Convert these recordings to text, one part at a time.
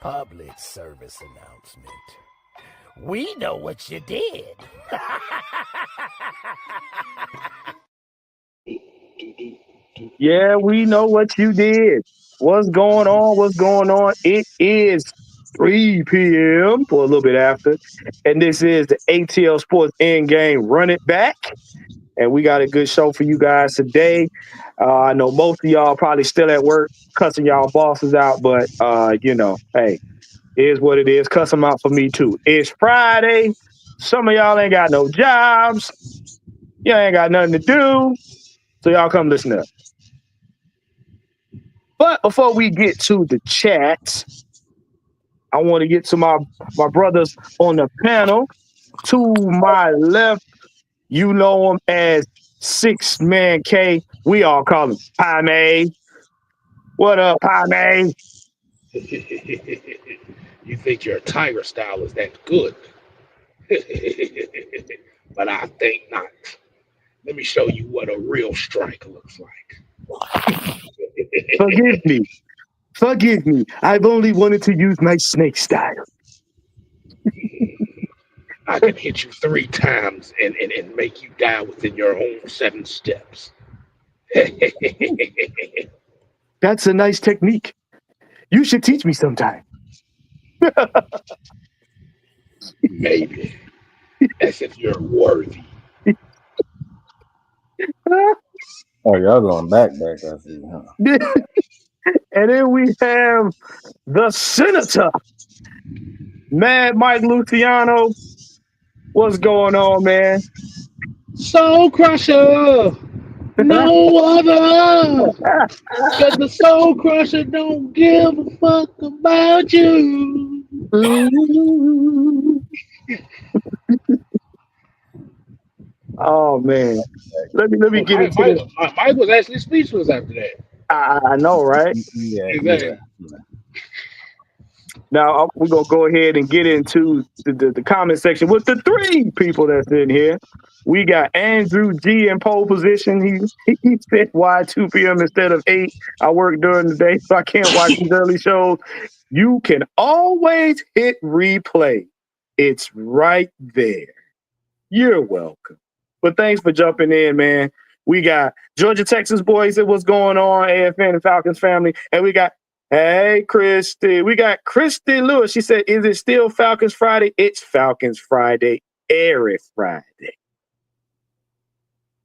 Public service announcement. We know what you did. Yeah, we know what you did. What's going on? What's going on? It is 3 p.m. for a little bit after. And this is the ATL Sports Endgame-Run-It-Back. And we got a good show for you guys today. I know most of y'all probably still at work cussing y'all bosses out, but hey, it is what it is. Cuss them out for me too. It's Friday. Some of y'all ain't got no jobs. Y'all ain't got nothing to do. So y'all come listen up. But before we get to the chat, I want to get to my brothers on the panel. To my left, you know him as 6-Man K. We all call him Pie May. What up, Pie May? You think your tiger style is that good? But I think not. Let me show you what a real strike looks like. Forgive me. Forgive me. I've only wanted to use my snake style. I can hit you 3 times and make you die within your own 7 steps. That's a nice technique. You should teach me sometime. Maybe. As if you're worthy. Oh, y'all going back, I see, huh? And then we have the Senator, Mad Mike Luciano. What's going on, man? Soul Crusher! No other! Because the Soul Crusher don't give a fuck about you. Oh man, let me get into this. Mike was actually speechless after that. I know, right? Exactly. Now we're gonna go ahead and get into the comment section with the 3 people that's in here. We got Andrew G in pole position. He said, "Why 2 p.m. instead of 8? I work during the day, so I can't watch these early shows." You can always hit replay. It's right there. You're welcome. But thanks for jumping in, man. We got Georgia, Texas boys. What's going on? AFN and Falcons family. And we got, hey, Christy. We got Christy Lewis. She said, is it still Falcons Friday? It's Falcons Friday every Friday.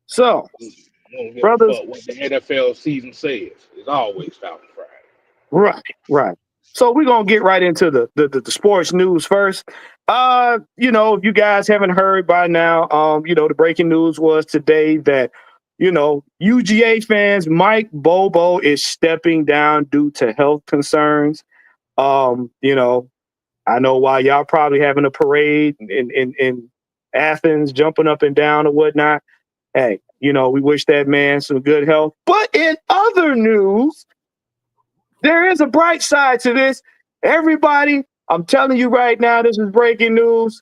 So, brothers. What the NFL season says. It's always Falcons Friday. Right. So we're gonna get right into the sports news first. If you guys haven't heard by now, the breaking news was today that, UGA fans, Mike Bobo is stepping down due to health concerns. I know why y'all probably having a parade in Athens, jumping up and down or whatnot. Hey, we wish that man some good health. But in other news, there is a bright side to this. Everybody, I'm telling you right now, this is breaking news.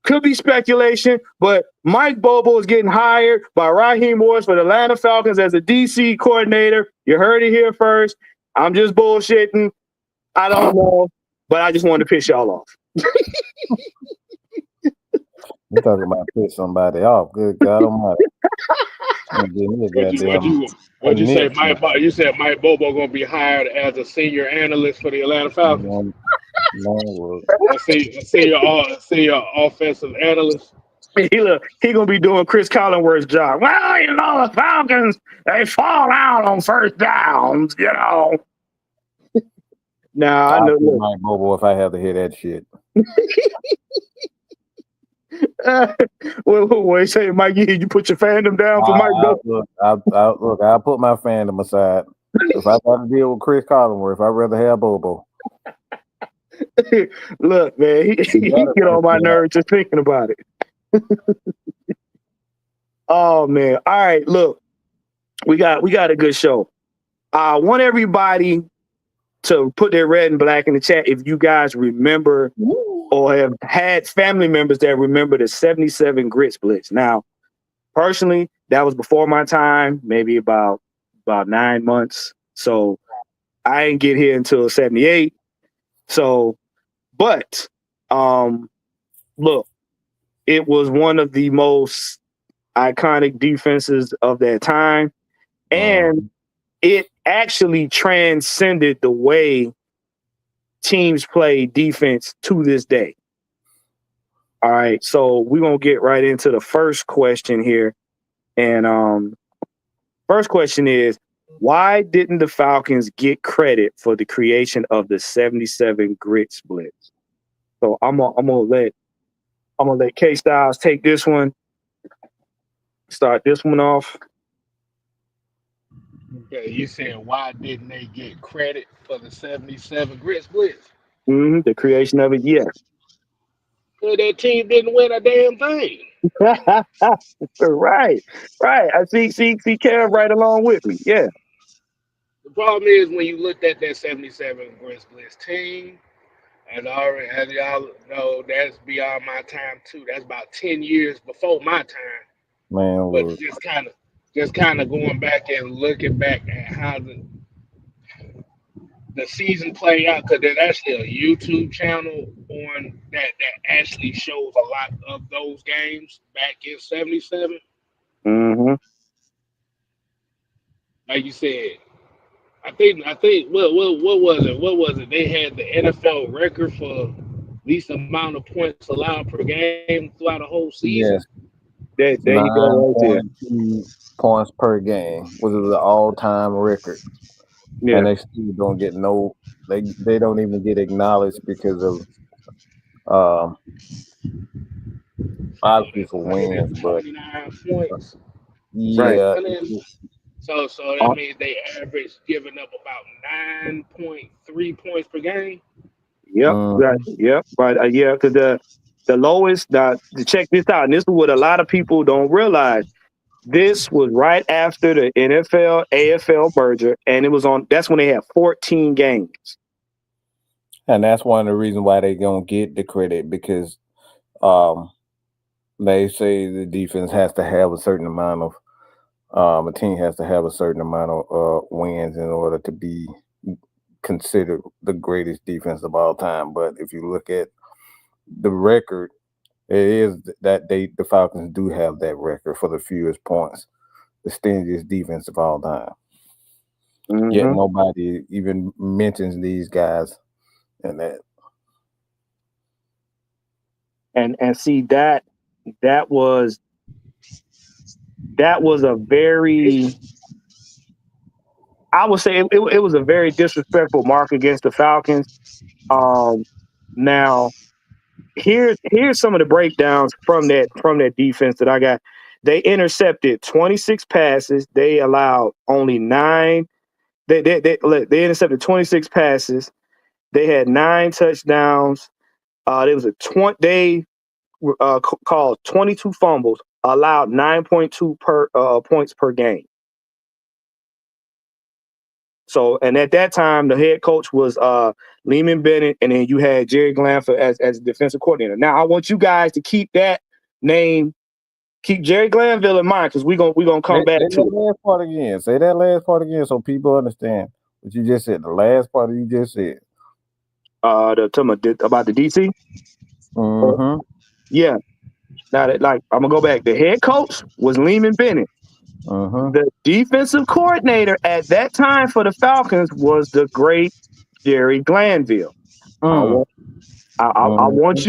Could be speculation, but Mike Bobo is getting hired by Raheem Morris for the Atlanta Falcons as a DC coordinator. You heard it here first. I'm just bullshitting. I don't know, but I just wanted to piss y'all off. You're talking about piss somebody off. Good God Almighty. What'd you say, Mike? You said Mike Bobo gonna be hired as a senior analyst for the Atlanta Falcons. Senior offensive analyst. He gonna be doing Chris Collinsworth's job. Well, the Falcons, they fall out on first downs. Nah, I know. Mike Bobo if I have to hear that shit. What say, Mike? You put your fandom down for Mike Bobo. I'll put my fandom aside. If I got to deal with Chris Collinsworth, I'd rather have Bobo. Look, man, he get on my nerves just thinking about it. Oh man! All right, look, we got a good show. I want everybody to put their red and black in the chat if you guys remember or have had family members that remember the 77 Grits Blitz. Now, personally, that was before my time, maybe about 9 months. So I didn't get here until 78. So, but look, it was one of the most iconic defenses of that time, and it actually transcended the way teams play defense to this day. All right, so we're gonna get right into the first question here. And first question is, why didn't the Falcons get credit for the creation of the 77 grit splits? So I'm gonna let K Styles take this one. Start this one off. Okay, you saying why didn't they get credit for the 77 grit splits? The creation of it, yes. Because that team didn't win a damn thing. Right. I see Kev right along with me. Yeah. The problem is when you looked at that 77 grit splits team, and already, as y'all know, that's beyond my time too. That's about 10 years before my time. Man, But look. just kind of going back and looking back at how the season played out, because there's actually a YouTube channel on that actually shows a lot of those games back in '77. Mm-hmm. Like you said, I think what was it? What was it? They had the NFL record for least amount of points allowed per game throughout the whole season. Yes, There you go, right there. 9.2 points per game, which is an all-time record, Yeah. and they still don't get no. They don't even get acknowledged because of obviously for wins, but 129 points. Right. yeah, So that means they average giving up about 9.3 points per game. Yep. Right. Yep. But yeah, because the lowest. To check this out, and this is what a lot of people don't realize. This was right after the NFL AFL merger, and it was on. That's when they had 14 games. and that's one of the reasons why they gonna get the credit because they say the defense has to have a certain amount of a team has to have a certain amount of wins in order to be considered the greatest defense of all time. But if you look at the record, it is that the Falcons do have that record for the fewest points, the stingiest defense of all time. Mm-hmm. Yet nobody even mentions these guys and that. And see that was a very, I would say it was a very disrespectful mark against the Falcons. Now here's some of the breakdowns from that defense that I got. They intercepted 26 passes. They allowed only 9. They intercepted 26 passes. They had 9 touchdowns. There was they called 22 fumbles, allowed 9.2 points per game. So, and at that time, the head coach was Lehman Bennett, and then you had Jerry Glanville as defensive coordinator. Now, I want you guys to keep that name, keep Jerry Glanville in mind, because we're gonna come back to that last part again. Say that last part again, so people understand what you just said. The last part you just said. about the DC. Mm-hmm. Yeah. Now that, like, I'm gonna go back. The head coach was Lehman Bennett. Mm-hmm. The defensive coordinator at that time for the Falcons was the great Jerry Glanville. I want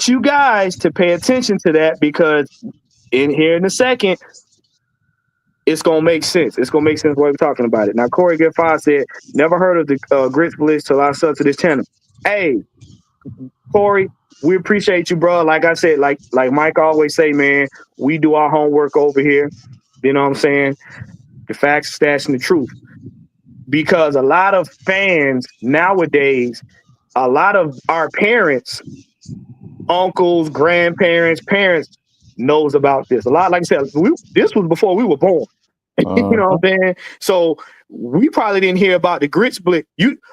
you guys to pay attention to that, because in a second, it's gonna make sense. It's gonna make sense why we're talking about it. Now, Corey Giffard said, "Never heard of the Grits Blitz till I sub to this channel." Hey, Corey, we appreciate you, bro. Like I said, like Mike always say, man, we do our homework over here. You know what I'm saying? The facts, stats, and the truth. Because a lot of fans nowadays, a lot of our parents, uncles, grandparents, parents knows about this. A lot, like I said, this was before we were born. You know what I'm saying? So we probably didn't hear about the Grits Blitz.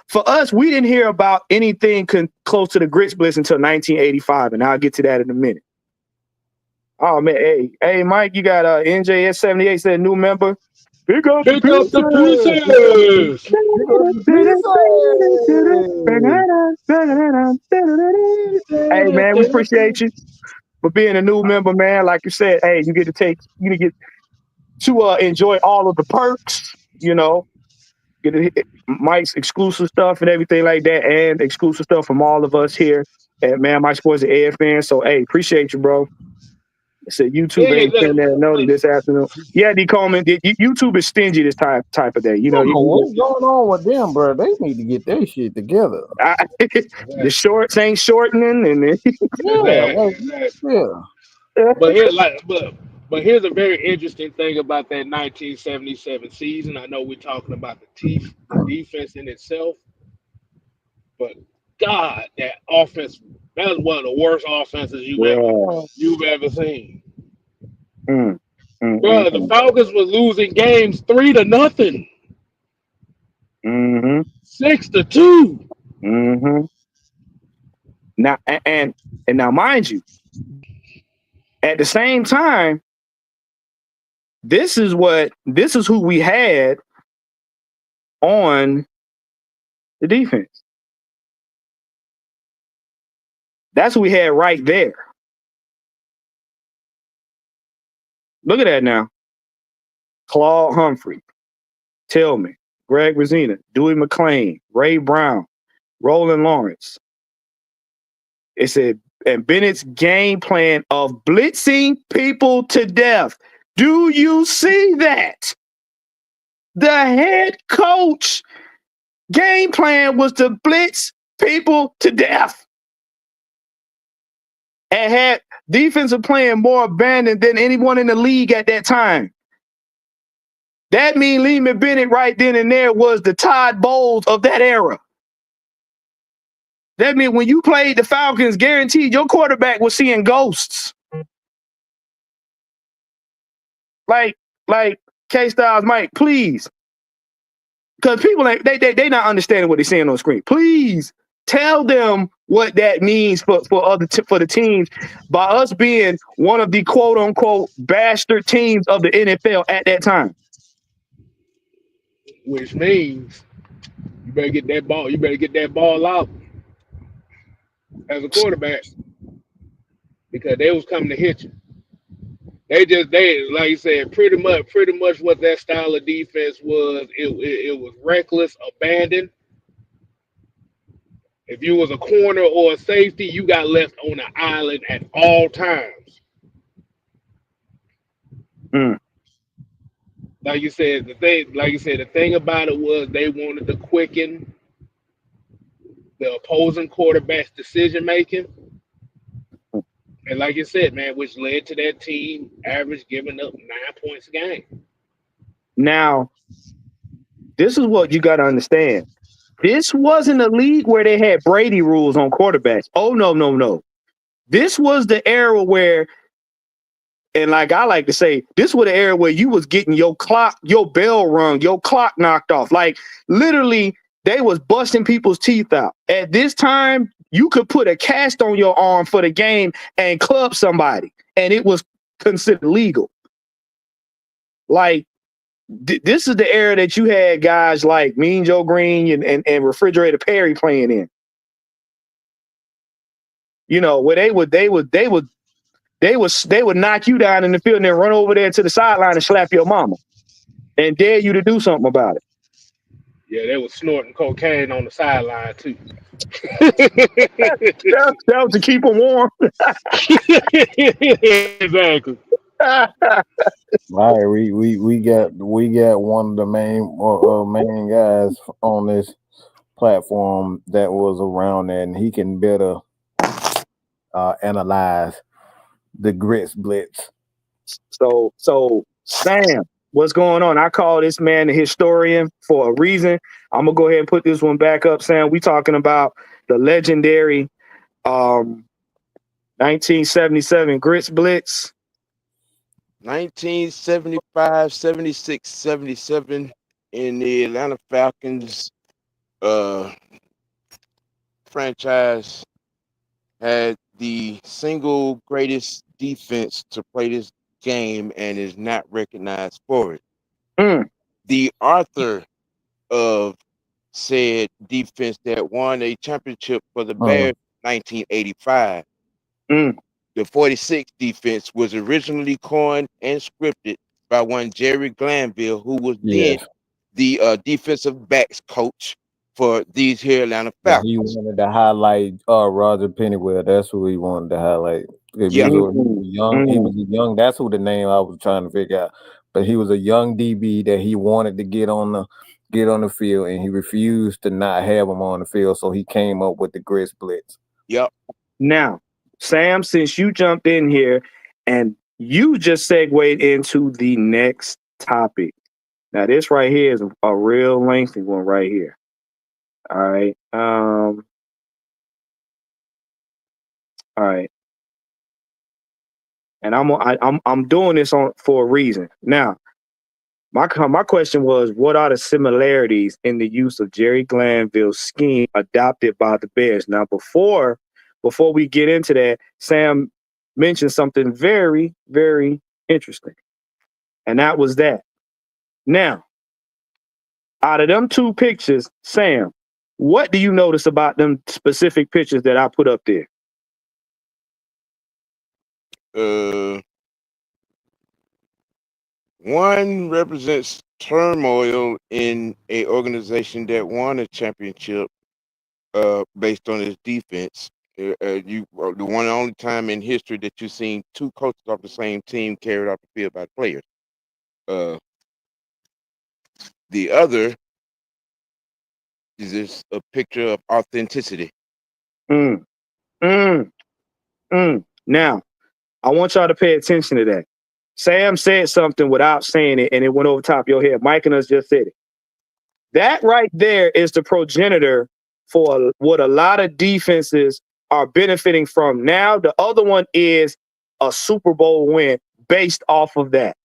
For us, we didn't hear about anything close to the Grits Blitz until 1985, and I'll get to that in a minute. Oh man, hey, Mike, you got NJS78 said new member. Pick up the Pick up the pieces. pieces. Pick up the Hey man, we appreciate you for being a new member, man. Like you said, hey, you get to enjoy all of the perks, get to hit Mike's exclusive stuff and everything like that, and exclusive stuff from all of us here at Man Mike Sports and Ed Fans. So hey, appreciate you, bro. I said YouTube Yeah, ain't sending that note this afternoon. Yeah, D Coleman, YouTube is stingy this type of day. I don't know what's going on with them, bro. They need to get their shit together. The shorts ain't shortening, and But here's a very interesting thing about that 1977 season. I know we're talking about the defense in itself, but God, that offense, that was one of the worst offenses you've ever seen. Bro, the Falcons were losing games 3-0. 6-2. Now and now, mind you, at the same time, this is who we had on the defense. That's who we had right there. Look at that now. Claude Humphrey, Tillman, Greg Rosina, Dewey McClain, Ray Brown, Roland Lawrence. It said, and Bennett's game plan of blitzing people to death. Do you see that? The head coach game plan was to blitz people to death and had defensive playing more abandoned than anyone in the league at that time. That means Lehman Bennett right then and there was the Todd Bowles of that era. That means when you played the Falcons, guaranteed your quarterback was seeing ghosts. Like K-Styles, Mike, please. Because people they not understanding what they're seeing on screen. Please tell them what that means for the teams by us being one of the quote unquote bastard teams of the NFL at that time. Which means you better get that ball. You better get that ball out as a quarterback because they was coming to hit you. They like you said, pretty much what that style of defense was. It was reckless, abandoned. If you was a corner or a safety, you got left on an island at all times. Like you said, the thing about it was they wanted to quicken the opposing quarterback's decision making. And like you said, man, which led to that team average giving up 9 points a game. Now, this is what you got to understand. This wasn't a league where they had Brady rules on quarterbacks. Oh, no. This was the era where, and like I like to say, this was the era where you was getting your bell rung, your clock knocked off. Like literally, they was busting people's teeth out. At this time, you could put a cast on your arm for the game and club somebody, and it was considered legal. Like, this is the era that you had guys like Mean Joe Green and Refrigerator Perry playing in. Where they would knock you down in the field and then run over there to the sideline and slap your mama and dare you to do something about it. Yeah, they was snorting cocaine on the sideline too. that was to keep them warm. Exactly. All right, we got one of the main guys on this platform that was around there, and he can better analyze the grits blitz. So Sam, what's going on? I call this man the historian for a reason. I'm gonna go ahead and put this one back up, Sam. We talking about the legendary 1977 grits blitz. 1975, 76, 77 in the Atlanta Falcons franchise had the single greatest defense to play this game and is not recognized for it. the author of said defense that won a championship for the Bears in 1985. Mm. The 46 defense was originally coined and scripted by one Jerry Glanville, who was then Yes. the defensive backs coach for these here Atlanta Yeah, he Falcons. wanted to highlight Roger Pennyworth. That's who he wanted to highlight. He Yeah, was Mm. a young. He Mm. was a young. That's who the name I was trying to figure out. But he was a young DB that he wanted to get on the field, and he refused to not have him on the field. So he came up with the grit splits. yep. Now, Sam, since you jumped in here and you just segued into the next topic. Now, this right here is a real lengthy one right here. All right. All right. And I'm doing this for a reason. Now, my question was, what are the similarities in the use of Jerry Glanville's scheme adopted by the Bears? Now, before we get into that, Sam mentioned something very, very interesting, and that was that. Now, out of them two pictures, Sam, what do you notice about them specific pictures that I put up there? Uh, One represents turmoil in a organization that won a championship based on its defense. You the one and only time in history that you've seen two coaches off the same team carried off the field by the players. Uh, the other is just a picture of authenticity. Mm, mm, Now, I want y'all to pay attention to that. Sam said something without saying it, and it went over top of your head. Mike and us just said it. That right there is the progenitor for what a lot of defenses are benefiting from now. The other one is a Super Bowl win based off of that.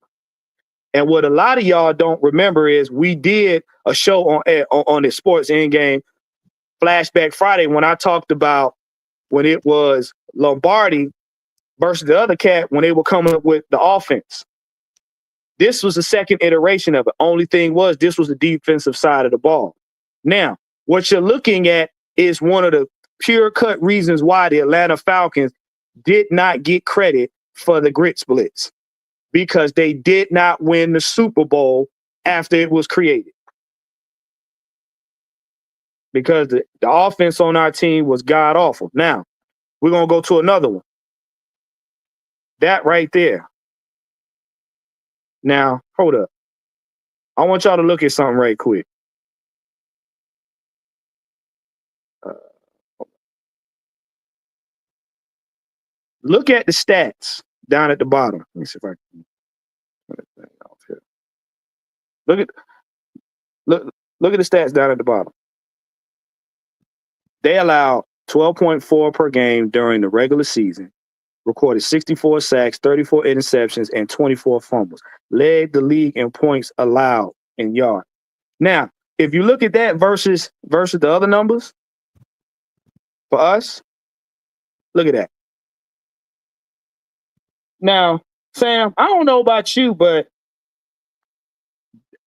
And what a lot of y'all don't remember is we did a show on the Sports Endgame Flashback Friday when I talked about when it was Lombardi versus the other cat when they were coming up with the offense. This was the second iteration of it. Only thing was this was the defensive side of the ball. Now, what you're looking at is one of the pure cut reasons why the Atlanta Falcons did not get credit for the grit splits because they did not win the Super Bowl after it was created. Because the offense on our team was god awful. Now, we're going to go to another one. That right there. Now, hold up. I want y'all to look at something right quick. Look at the stats down at the bottom. Let me see if I can turn that thing off here. Look at look at the stats down at the bottom. They allowed 12.4 per game during the regular season, recorded 64 sacks, 34 interceptions, and 24 fumbles. Led the league in points allowed in yards. Now, if you look at that versus the other numbers for us, look at that. Now, Sam, I don't know about you, but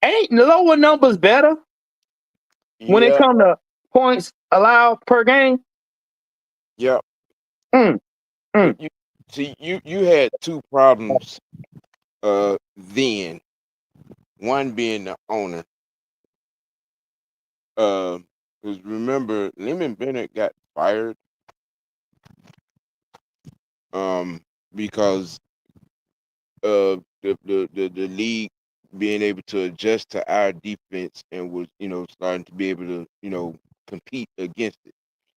ain't lower numbers better when it Yeah, comes to points allowed per game? yeah. Mm, But mm, you see, you had two problems then. One being the owner. Because remember, Lehman Bennett got fired because the league being able to adjust to our defense and was starting to be able to compete against it,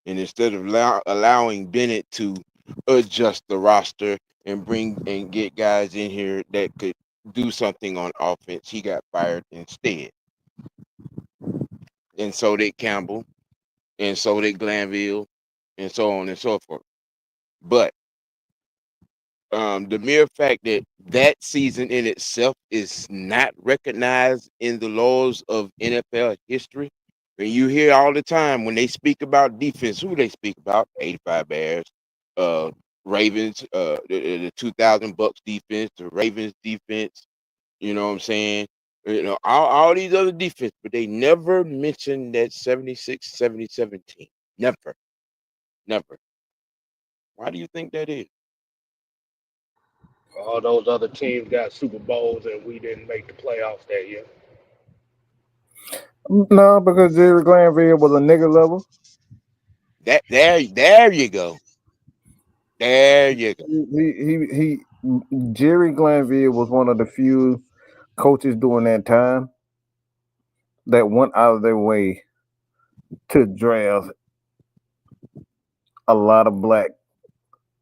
and instead of allowing Bennett to adjust the roster and bring and get guys in here that could do something on offense, he got fired instead. And so did Campbell, and so did Glanville, and so on and so forth. But the mere fact that that season in itself is not recognized in the laws of NFL history. When you hear all the time when they speak about defense, who they speak about? 85 Bears, uh, Ravens, the 2000 Bucks defense, the Ravens defense. You know what I'm saying? You know, all these other defense, but they never mentioned that 76, 77 team. Never. Never. Why do you think that is? All those other teams got Super Bowls and we didn't make the playoffs that year. No, because Jerry Glanville was a nigga level. There you go. There you go. He Jerry Glanville was one of the few coaches during that time that went out of their way to draft a lot of black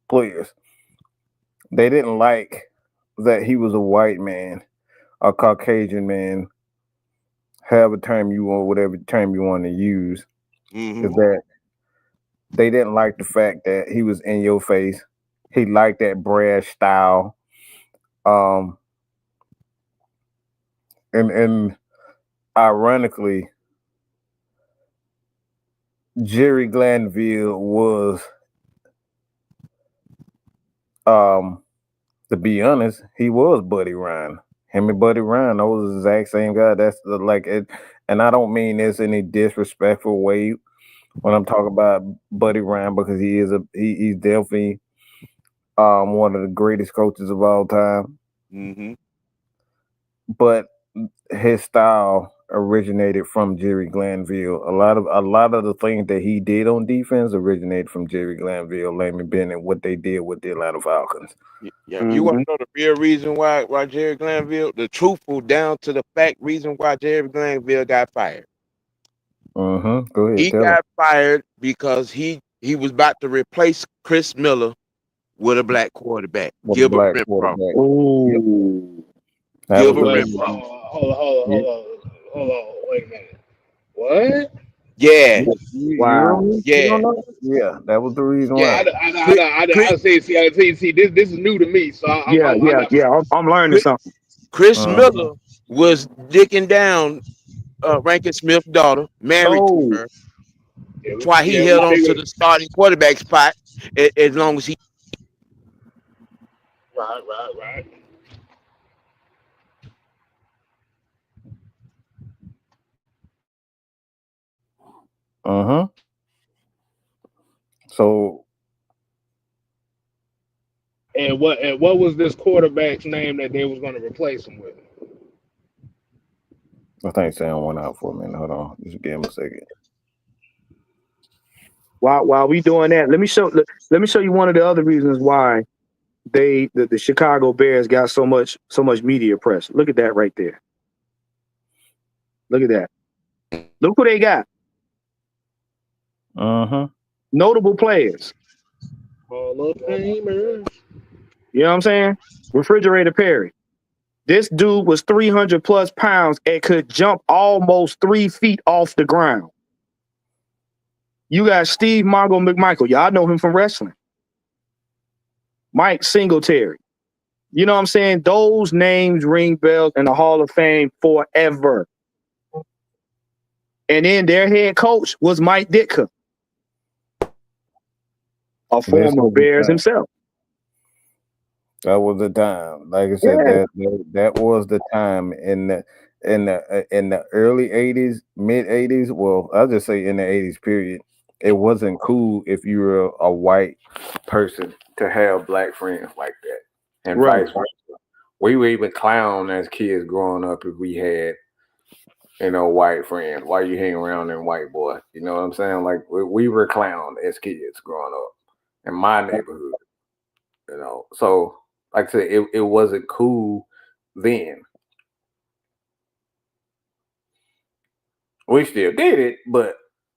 players. They didn't like that he was a white man, a Caucasian man, however term you want, whatever term you want to use. Mm-hmm. Is that they didn't like the fact that he was in your face. He liked that brash style. Um, and ironically, Jerry Glanville was, to be honest, he was Buddy Ryan. Him and Buddy Ryan, those the exact same guy. That's like it, and I don't mean this in any disrespectful way when I'm talking about Buddy Ryan, because he's definitely one of the greatest coaches of all time. Mm-hmm. But his style originated from Jerry Glanville. A lot of the things that he did on defense originated from Jerry Glanville, Lamy Bennett, what they did with the Atlanta Falcons. Yeah, you want to know the real reason why Jerry Glanville, the truthful down to the fact reason why Jerry Glanville got fired. Mm-hmm. Go ahead, He got fired because he was about to replace Chris Miller with a black quarterback, Gilbert Renfro. Oh, Gilbert Wait, Renfro. hold on. Wait a minute. What? Yeah. wow. Yeah. Yeah, that was the reason Yeah. I see. This is new to me. So I'm learning something. Chris Miller was dicking down Rankin Smith's daughter, married to her. That's why he held on to the starting quarterback spot as long as he. Right. So, and what was this quarterback's name that they was going to replace him with? I think Sam went out for a minute. Hold on, just give him a second. While we doing that, let me show you one of the other reasons why the Chicago Bears got so much media press. Look at that right there. Look at that. Look who they got. Notable players. Hall of Famers. You know what I'm saying? Refrigerator Perry. This dude was 300 plus pounds and could jump almost 3 feet off the ground. You got Steve Mongo McMichael. Y'all know him from wrestling. Mike Singletary. You know what I'm saying? Those names ring bells in the Hall of Fame forever. And then their head coach was Mike Ditka, a former Bears himself. That was the time. Like I said, that was the time in the early '80s, mid '80s. Well, I'll just say in the '80s period. It wasn't cool if you were a white person to have black friends like that, and vice versa. We would even clown as kids growing up if we had, white friends. Why you hang around them white boy? You know what I'm saying? Like we were clowned as kids growing up in my neighborhood. So like I said, it wasn't cool then. We still did it, but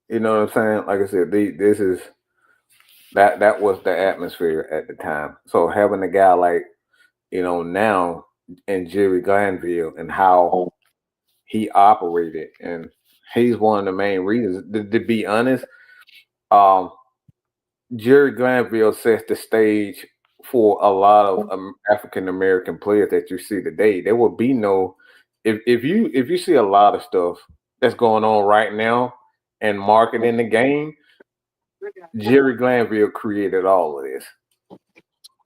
you know what I'm saying? Like I said, this is that was the atmosphere at the time. So having a guy like, now in Jerry Glanville and how he operated, and he's one of the main reasons. To be honest, Jerry Glanville sets the stage for a lot of African American players that you see today. There will be no if you see a lot of stuff that's going on right now and marketing the game. Jerry Glanville created all of this.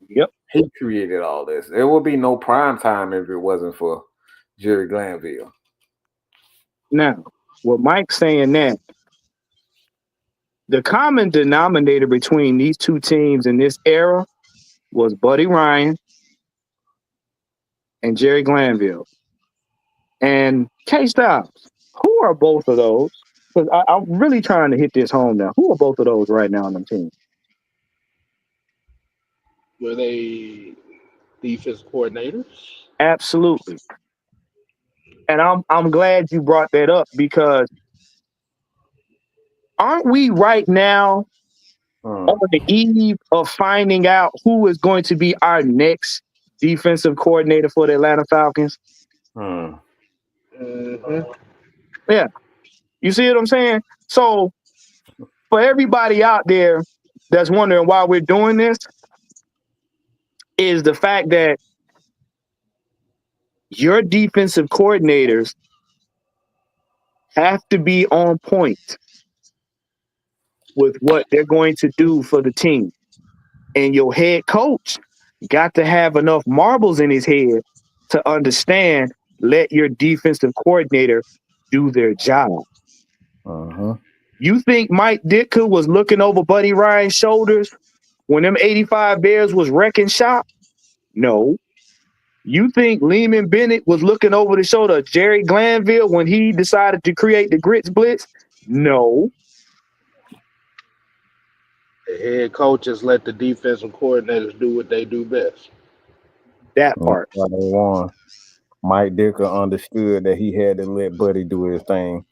Yep, he created all this. There would be no prime time if it wasn't for Jerry Glanville. Now, with Mike saying that, the common denominator between these two teams in this era was Buddy Ryan and Jerry Glanville. And K Styles, who are both of those? Because I'm really trying to hit this home now. Who are both of those right now on the team? Were they defense coordinators? Absolutely. And I'm glad you brought that up because aren't we right now on the eve of finding out who is going to be our next defensive coordinator for the Atlanta Falcons? Hmm. Mm-hmm. Yeah. You see what I'm saying? So for everybody out there that's wondering why we're doing this is the fact that your defensive coordinators have to be on point with what they're going to do for the team. And your head coach got to have enough marbles in his head to understand, let your defensive coordinator do their job. Uh-huh. You think Mike Ditka was looking over Buddy Ryan's shoulders when them 85 Bears was wrecking shop? No. You think Lehman Bennett was looking over the shoulder of Jerry Glanville when he decided to create the Grits Blitz? No. The head coaches let the defensive coordinators do what they do best. That And that's part. why they won. Mike Dicker understood that he had to let Buddy do his thing.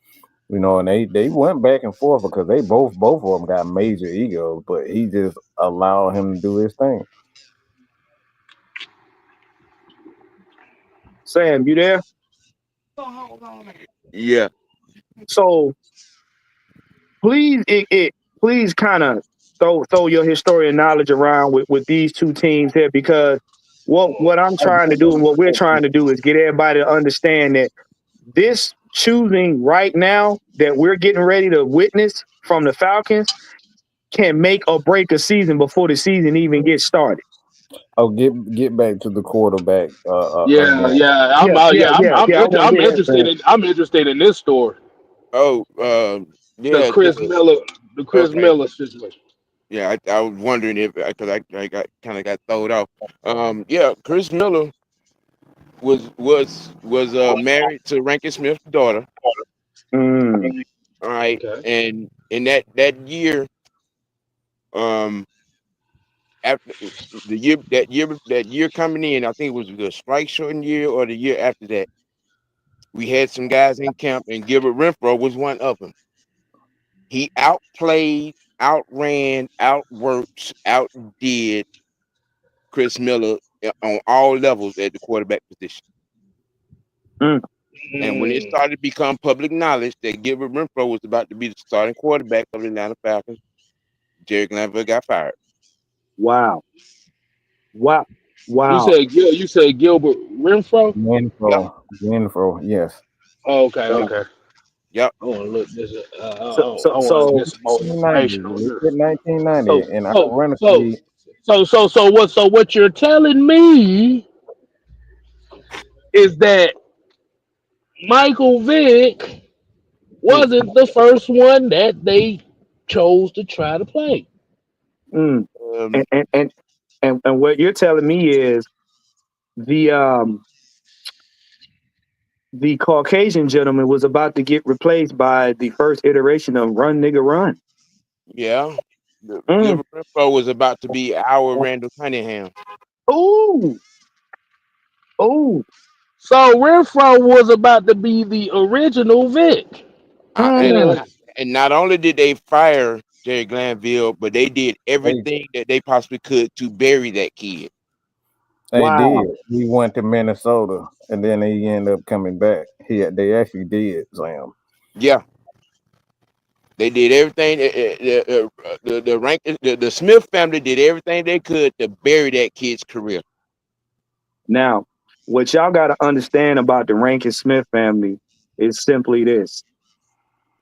And they went back and forth because they both of them got major egos, but he just allowed him to do his thing. Sam, you there? Yeah. So please kind of throw your historian knowledge around with these two teams here because what I'm trying to do and what we're trying to do is get everybody to understand that this choosing right now that we're getting ready to witness from the Falcons can make or break a season before the season even gets started. Oh, get back to the quarterback. Yeah, yeah, Yeah, yeah, yeah, yeah. I want to I'm hear that, interested man. in this story. Oh, The yeah. Chris Miller, the Chris Okay. Miller situation. Yeah, I was wondering if because I got kind of got thrown off. Yeah, Chris Miller was married to Rankin Smith's daughter. Mm, All right, Okay. and in that year, um, after that year coming in, I think it was the strike shortened year or the year after that. We had some guys in camp, and Gilbert Renfro was one of them. He outplayed, outran, outworked, outdid Chris Miller on all levels at the quarterback position. mm. And when it Mm. started to become public knowledge that Gilbert Renfro was about to be the starting quarterback of the Atlanta Falcons, Jerry Glanville got fired. Wow, wow, You wow. said Gilbert Renfro. Yep, Winfro, yes. Oh, okay, Yeah. okay. yep. I want to look this. So so I want to so get some more 1990. information on They this. said 1990, so and So so ironically, what you're telling me is that Michael Vick Mm, wasn't the first one that they chose to try to play. mm. Um, and, and and and what you're telling me is the um the Caucasian gentleman was about to get replaced by the first iteration of Run Nigga Run. yeah, Mm. Gilbert Renfro was about to be our Randall Cunningham. Ooh, ooh, So Renfro was about to be the original Vic. Uh, and, And mm. and not only did they fire Jerry Glanville, but they did they everything that they possibly could to bury that kid. they did. Wow. He went to Minnesota, and then he ended up coming back. They actually did, Sam. Yeah, they did everything. The rank the Smith family did everything they could to bury that kid's career. Now, what y'all got to understand about the Rankin Smith family is simply this: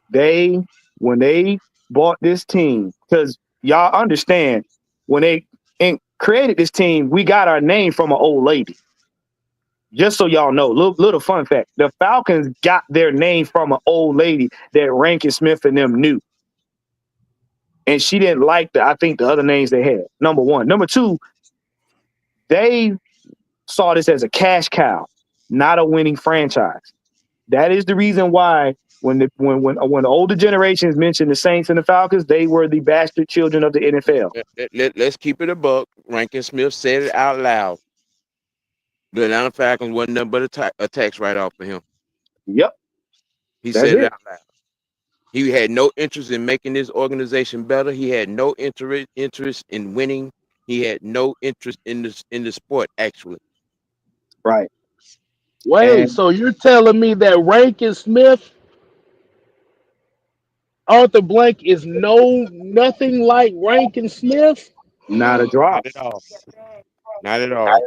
they when they bought this team, because y'all understand when they created this team, we got our name from an old lady. Just so y'all know, little fun fact: the Falcons got their name from an old lady that Rankin Smith and them knew, and she didn't like I think the other names they had. Number one, number two, they saw this as a cash cow, not a winning franchise. That is the reason why when the older generations mentioned the Saints and the Falcons, they were the bastard children of the NFL. Let's keep it a buck. Rankin Smith said it out loud. The Atlanta Falcons wasn't nothing but a tax write-off for him. Yep, He that's said it it. out loud. He had no interest in making this organization better. He had no interest in winning. He had no interest in the sport, actually. Right. Wait, And so you're telling me that Rankin Smith, Arthur Blank is nothing like Rankin Smith? not a Not drop. at all. Not at all.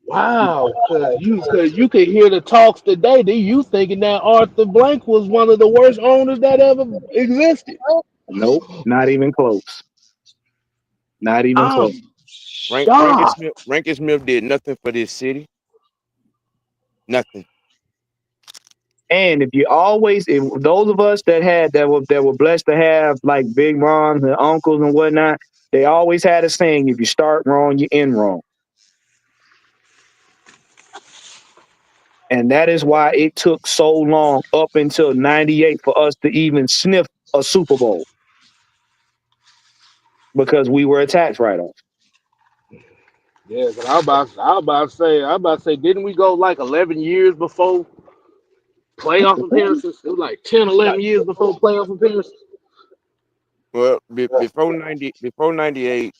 Wow, cause you could hear the talks today. That you thinking that Arthur Blank was one of the worst owners that ever existed. Nope, not even close. Not even I'm close. shocked. Rankin Smith did nothing for this city. Nothing. And if those of us that were blessed to have like big moms and uncles and whatnot, they always had a saying: if you start wrong, you end wrong. And that is why it took so long up until '98 for us to even sniff a Super Bowl because we were a tax write-off. Yeah, cause I was about to say, didn't we go like 11 years before playoff appearances? It was like 10, 11 years before playoff appearances. Well, before 98,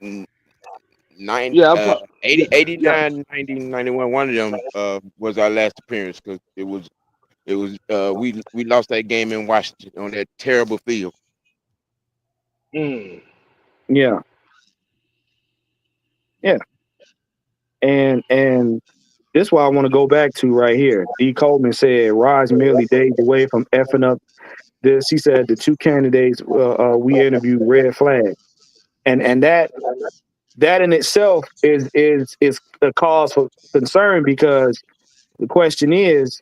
n- nine, Yeah, 80, yeah. 89, 90, 91, one of them was our last appearance because we lost that game in Washington on that terrible field. Mm. Yeah, yeah. And this is why I want to go back to right here. D. Coleman said Rod's merely days away from effing up this. He said the two candidates we interviewed red flag, and that in itself is a cause for concern because the question is,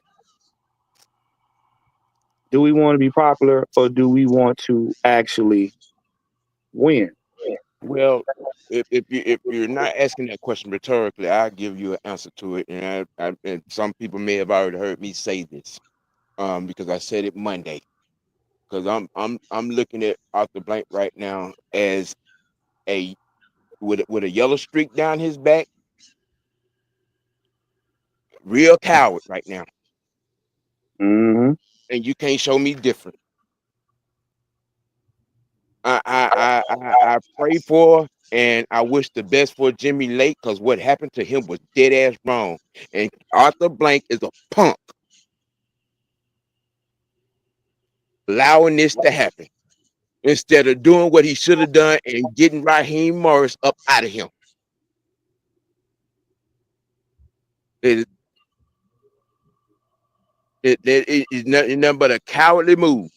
do we want to be popular or do we want to actually win? Well, if you're not asking that question rhetorically, I'll give you an answer to it. And some people may have already heard me say this, because I said it Monday. Because I'm looking at Arthur Blank right now as a with a yellow streak down his back, real coward right now, Mm-hmm. and you can't show me different. I pray for and I wish the best for Jimmy Lake because what happened to him was dead ass wrong. And Arthur Blank is a punk allowing this to happen instead of doing what he should have done and getting Raheem Morris up out of him. It is nothing but a cowardly move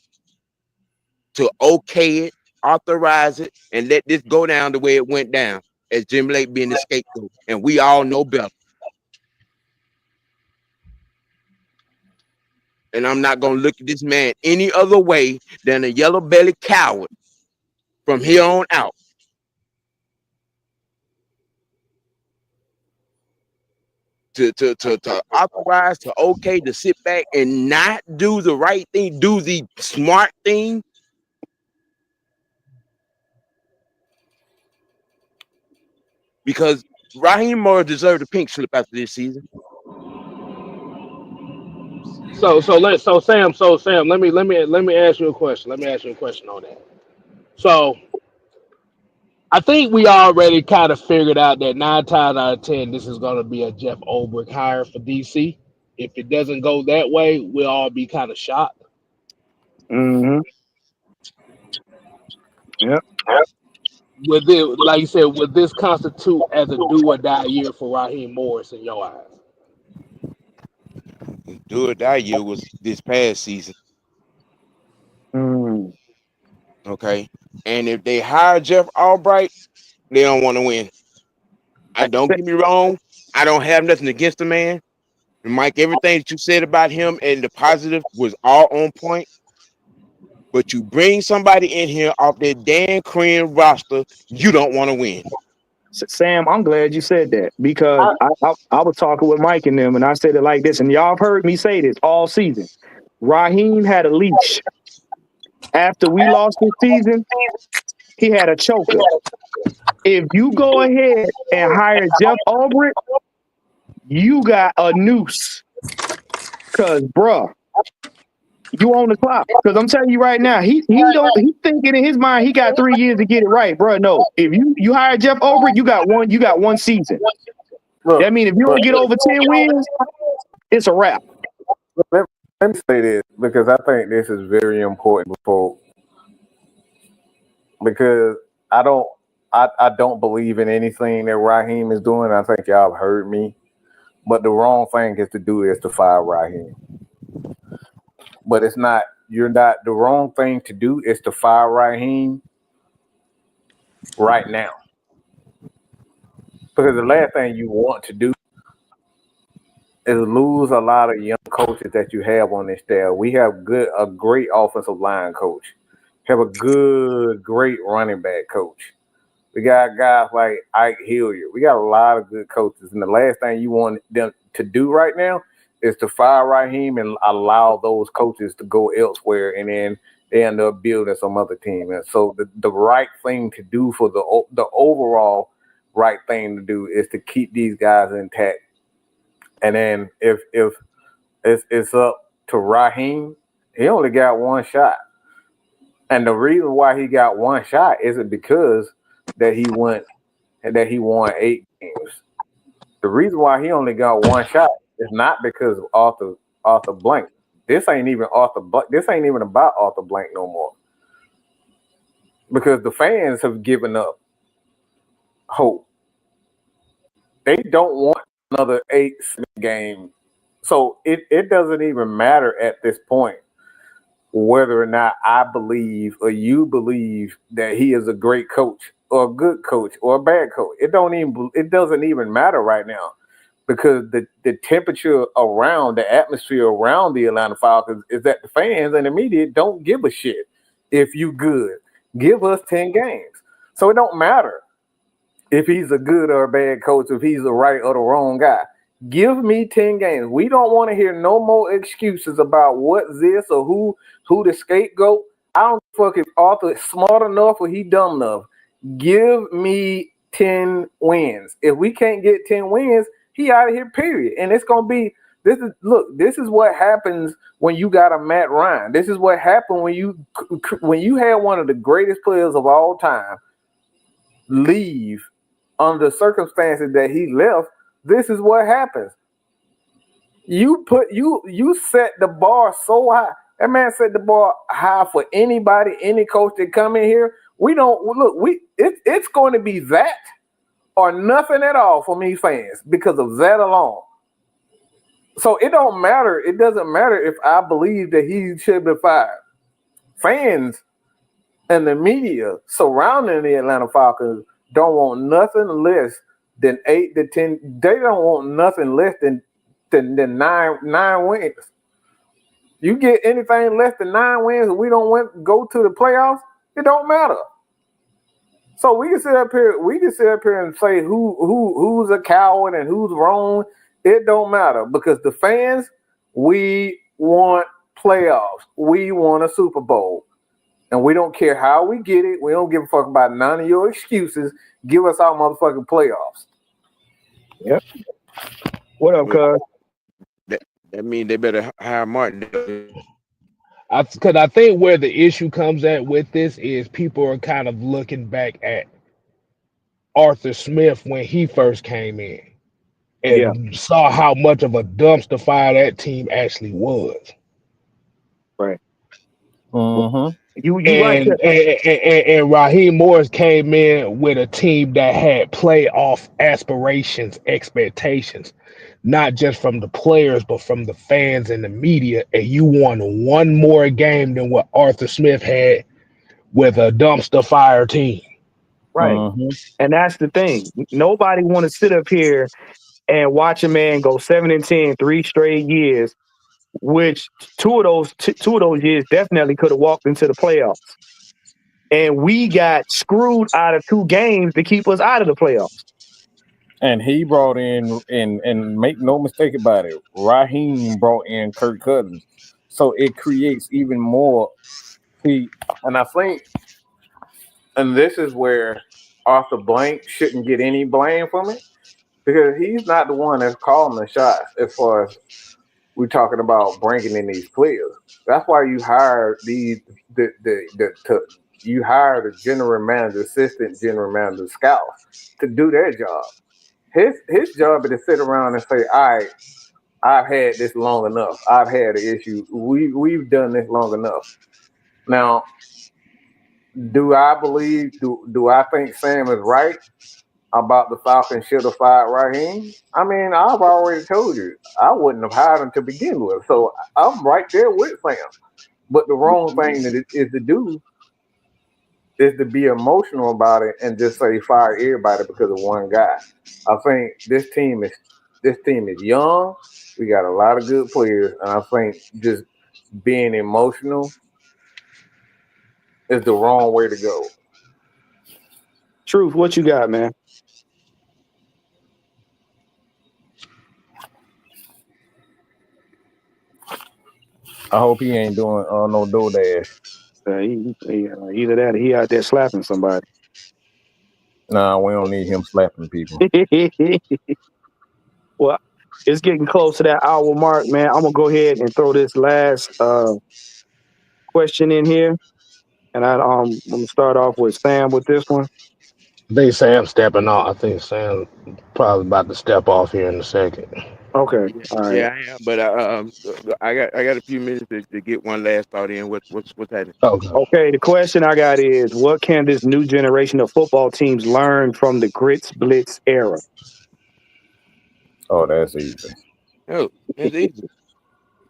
to okay it, authorize it, and let this go down the way it went down as Jimmy Lake being the scapegoat. And we all know better. And I'm not going to look at this man any other way than a yellow belly coward from here on out. To authorize, to okay, to sit back and not do the right thing, do the smart thing. Because Raheem Morris deserved a pink slip after this season. So Sam, let me ask you a question. Let me ask you a question on that. So I think we already kind of figured out that 9 times out of 10, this is going to be a Jeff Ulbrich hire for DC. If it doesn't go that way, we'll all be kind of shocked. Mm-hmm. Yep. Would this, like you said, would this constitute as a do or die year for Raheem Morris in your eyes? Do or die year was this past season. Mm. Okay. And if they hire Jeff Albright, they don't want to win. I don't get me wrong. I don't have nothing against the man. And Mike, everything that you said about him and the positive was all on point. But you bring somebody in here off that Dan Quinn roster, you don't want to win. Sam, I'm glad you said that because I was talking with Mike and them, and I said it like this, and y'all have heard me say this all season. Raheem had a leash. After we lost this season, he had a choker. If you go ahead and hire Jeff Ulbrich, you got a noose. Cause bruh, you on the clock. Because I'm telling you right now, he thinking in his mind he got 3 years to get it right, bruh. No, if you hire Jeff Ulbrich, you got one season. Look, That means if you don't get over 10 wins, it's a wrap. let me say this because I think this is very important because I don't believe in anything that Raheem is doing. I think y'all have heard me. But the wrong thing is to fire Raheem. But the wrong thing to do is to fire Raheem right now. Because the last thing you want to do is lose a lot of young coaches that you have on this staff. We have a great offensive line coach. Have a great running back coach. We got guys like Ike Hilliard. We got a lot of good coaches. And the last thing you want them to do right now is to fire Raheem and allow those coaches to go elsewhere, and then they end up building some other team. And so the right thing to do for the overall right thing to do is to keep these guys intact. And then if it's up to Raheem, he only got one shot. And the reason why he got one shot isn't because that he won 8 games. The reason why he only got one shot is not because of Arthur Blank. This ain't even about Arthur Blank no more. Because the fans have given up hope. They don't want another 8 game. So it doesn't even matter at this point whether or not I believe or you believe that he is a great coach or a good coach or a bad coach. It doesn't even matter right now because the temperature around the atmosphere around the Atlanta Falcons is that the fans and the media don't give a shit if you good. Give us 10 games. So it don't matter if he's a good or a bad coach, if he's the right or the wrong guy. Give me 10 games. We don't want to hear no more excuses about what this or who the scapegoat. I don't fuck if Arthur is smart enough or he dumb enough. Give me 10 wins. If we can't get 10 wins, he out of here, period. And it's gonna be this is what happens when you got a Matt Ryan. This is what happened when you had one of the greatest players of all time leave under the circumstances that he left. This is what happens. You set the bar so high. That man set the bar high for anybody, any coach that come in here. It's going to be that or nothing at all for me fans because of that alone. So it don't matter. It doesn't matter if I believe that he should be fired. Fans and the media surrounding the Atlanta Falcons don't want nothing less than 8 to 10. They don't want nothing less than 9 wins. You get anything less than 9 wins and we don't go to the playoffs, it don't matter. So we can sit up here and say who's a coward and who's wrong. It don't matter because the fans, we want playoffs. We want a Super Bowl. And we don't care how we get it. We don't give a fuck about none of your excuses. Give us our motherfucking playoffs. Yep. What up, cuz? That means they better hire Martin. Because I think where the issue comes at with this is people are kind of looking back at Arthur Smith when he first came in and saw how much of a dumpster fire that team actually was. Right. Mm-hmm. And Raheem Morris came in with a team that had playoff aspirations, expectations, not just from the players, but from the fans and the media. And you won one more game than what Arthur Smith had with a dumpster fire team. Right. Mm-hmm. And that's the thing. Nobody want to sit up here and watch a man go 7-10 3 straight years, which two of those years definitely could have walked into the playoffs. And we got screwed out of 2 games to keep us out of the playoffs. And he brought in, and make no mistake about it, Raheem brought in Kirk Cousins. So it creates even more. See, and I think, and this is where Arthur Blank shouldn't get any blame from it, because he's not the one that's calling the shots as far as we're talking about bringing in these players. That's why you hire you hire the general manager, assistant general manager, scouts to do their job. His job is to sit around and say, "All right, I've had this long enough. I've had an issue. We've done this long enough. Now, do I think Sam is right about the Falcons should have fired Raheem? I mean, I've already told you I wouldn't have hired him to begin with. So I'm right there with Sam. But the wrong thing is to do is to be emotional about it and just say fire everybody because of one guy. I think this team is young. We got a lot of good players, and I think just being emotional is the wrong way to go. Truth, what you got, man? I hope he ain't doing no DoorDash. Either that or he out there slapping somebody. Nah, we don't need him slapping people. Well, it's getting close to that hour mark, man. I'm gonna go ahead and throw this last question in here, and I'm gonna start off with Sam with this one. I think Sam's stepping off. I think Sam probably about to step off here in a second. Okay, all right. Yeah, I am. But I got a few minutes to get one last thought in. What's happening? Okay. Okay, the question I got is, what can this new generation of football teams learn from the grits blitz era? Oh, that's easy. Oh, it's easy.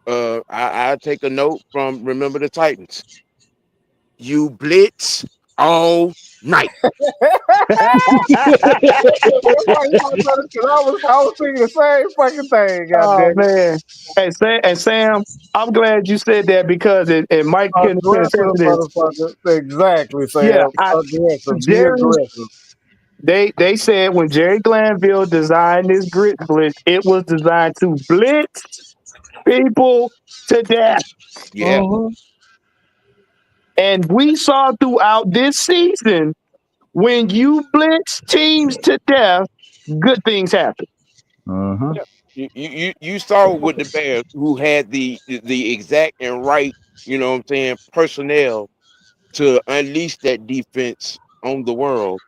I take a note from Remember the Titans. You blitz all night. I was thinking the same fucking thing. Oh Goddamn. man. Hey, Sam, I'm glad you said that because it Mike can attest Aggressive, to this. motherfucker. Exactly, Yeah, Sam. Aggressive. Be Jerry. aggressive. They said when Jerry Glanville designed this grits blitz, it was designed to blitz people to death. Yeah. And we saw throughout this season, when you blitz teams to death, good things happen. Yeah. You saw with the Bears who had the exact and right, what I'm saying, personnel to unleash that defense on the world.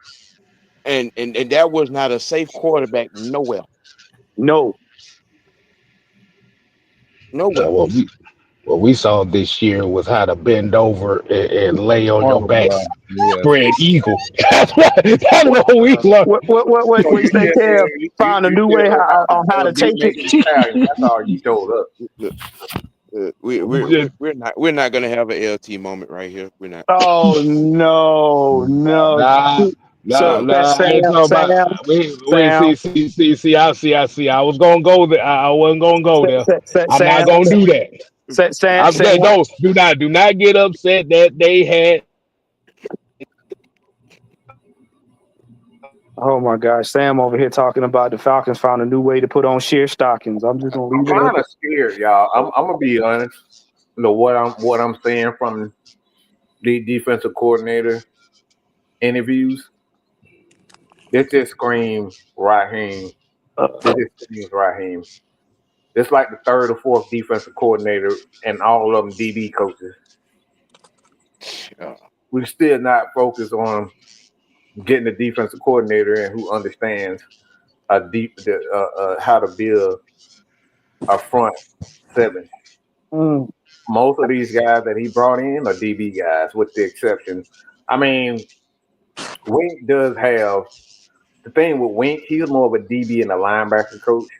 And that was not a safe quarterback nowhere. No. Now, Nowhere. what we saw this year was how to bend over and lay on your Oh back, God, yeah. spread eagle. That's what we learned. What you say, Kev? Found a new way on how to take it. That's all you told us. Look, we're not gonna have an LT moment right here. We're not. Oh no. Nah, So I ain't talking about. Wait, Sam, see. I was gonna go there. I wasn't gonna go there. I'm not Sam, gonna do that. Sam, I'm saying, Sam. do not get upset that they had. Oh my gosh, Sam over here talking about the Falcons found a new way to put on sheer stockings. I'm just gonna I'm leave it at kind of scared, y'all. I'm gonna be honest. You know what I'm saying from the defensive coordinator interviews. This just screams Raheem. This that. just screams Raheem. It's like the third or fourth defensive coordinator, and all of them DB coaches. Uh, We're still not focused on getting a defensive coordinator and who understands how to build a front seven. Mm. Most of these guys that he brought in are DB guys, with the exception. I mean, Wink does have the thing with Wink. He's more of a DB and a linebacker coach.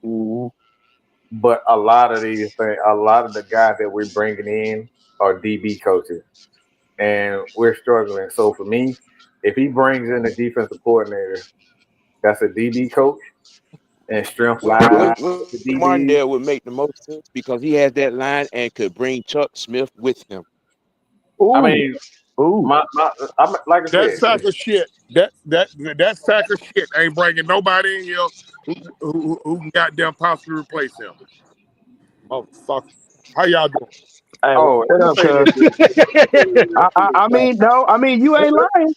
Mm. But a lot of a lot of the guys that we're bringing in are DB coaches, and we're struggling. So for me, if he brings in a defensive coordinator that's a DB coach, and strength Well, wise, the DBs. Martindale would make the most sense because he has that line and could bring Chuck Smith with him. I Ooh, mean, ooh. I'm like I That said, sack of shit. That sack of shit ain't bringing nobody in here who can goddamn possibly replace him. Motherfucker. How y'all doing? Hey, oh, what up, cuz? I mean, you ain't lying.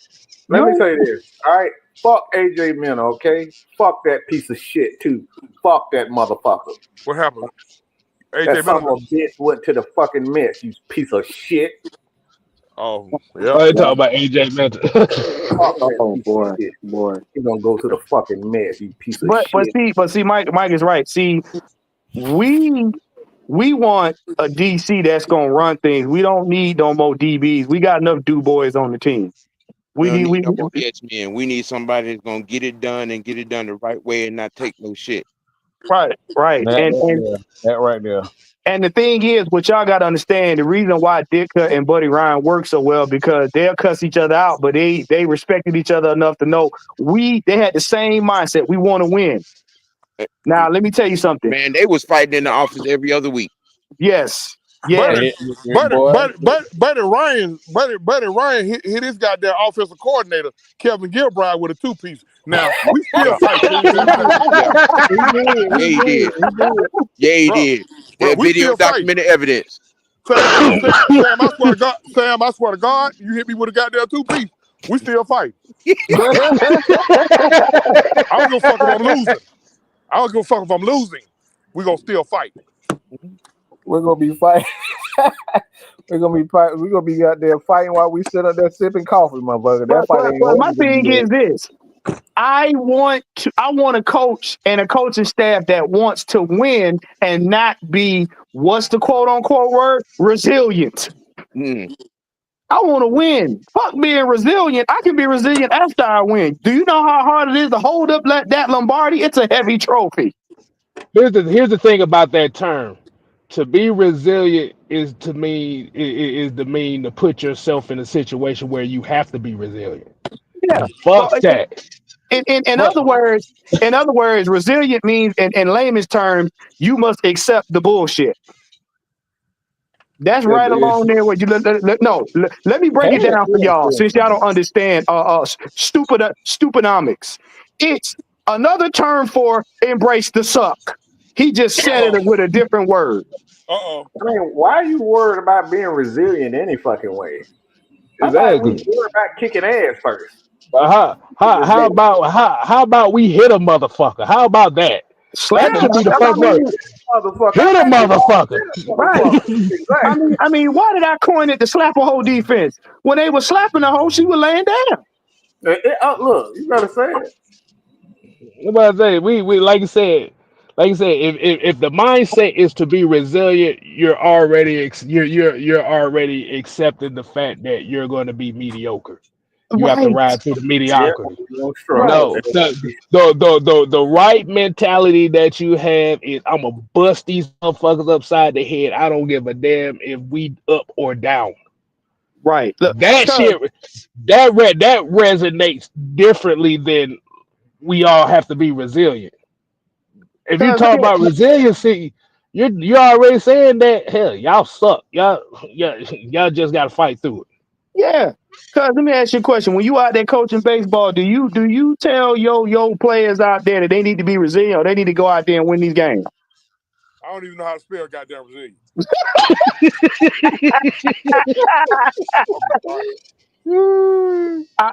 let You me ain't. say this. All right, fuck AJ Minna, okay? Fuck that piece of shit too. Fuck that motherfucker. What happened? That AJ son Miller. of a bitch went to the fucking Mets. You piece of shit. Oh, yeah. Oh, you Yeah. talking about AJ Minter? Fuck that Oh piece of boy, shit. boy. You gonna go to the fucking Mets, you piece of But shit. see, Mike is right. See, we want a DC that's gonna run things. We don't need no more DBs. We got enough do boys on the team. We We don't need need we no more edge men. We need somebody that's gonna get it done and get it done the right way and not take no shit. right. That right there. And the thing is, what y'all got to understand, the reason why Ditka and Buddy Ryan work so well because they'll cuss each other out, but they respected each other enough to know they had the same mindset. We want to win. Eh, Now, let me tell you something. Man, they was fighting in the office every other week. Yes, yes, Buddy, Boy, Buddy Ryan hit his goddamn offensive coordinator, Kevin Gilbride, with a two-piece. Now, we still Yeah, fight to this he day. did. yeah, He did. yeah, he did. He did. Yeah, he Bro, did. bro, There's we video still fight. documented evidence. Sam, I swear to God, you hit me with a goddamn two-piece. We still fight. I don't give a fuck if I'm losing. I don't give a fuck if I'm losing. We gonna still fight. we're gonna be fighting. We're gonna be out there fighting while we sit up there sipping coffee, motherfucker. That fight ain't But my over thing yet. is this. I want a coach and a coaching staff that wants to win and not be what's the quote unquote word resilient. Mm. I want to win. Fuck being resilient. I can be resilient after I win. Do you know how hard it is to hold up that Lombardi? It's a heavy trophy. Here's the thing about that term. To be resilient is to me is to mean to put yourself in a situation where you have to be resilient. Yeah. Well, Fuck that. Fuck. in other words, resilient means in layman's terms, you must accept the bullshit. That's right along there where you let me break it down for y'all since y'all don't understand stupidomics. It's another term for embrace the suck. He just said it with a different word. Uh-oh. I mean, why are you worried about being resilient any fucking way? It's like we Exactly. worried about kicking ass first. But how about we hit a motherfucker? How about that? Slap That him. should be the I first word. mean, Motherfucker. Hit a I think we all motherfucker. said a right. motherfucker. Exactly. I mean, why did I coin it the slap a whole defense? When they were slapping the hoe, she was laying down. Look, you gotta say it. What I say, we like you said, if the mindset is to be resilient, you're already accepting the fact that you're going to be mediocre. You have to Right, ride through the Yeah, mediocrity. you gonna right. struggle. No, the right mentality that you have is I'm gonna bust these motherfuckers upside the head. I don't give a damn if we up or down. Right. Look, That cause, shit that resonates differently than we all have to be resilient. If you talk about resiliency, you're already saying that hell, y'all suck. Y'all just gotta fight through it. yeah. Cause let me ask you a question. When you out there coaching baseball, do you tell your players out there that they need to be resilient or they need to go out there and win these games? I don't even know how to spell goddamn resilient.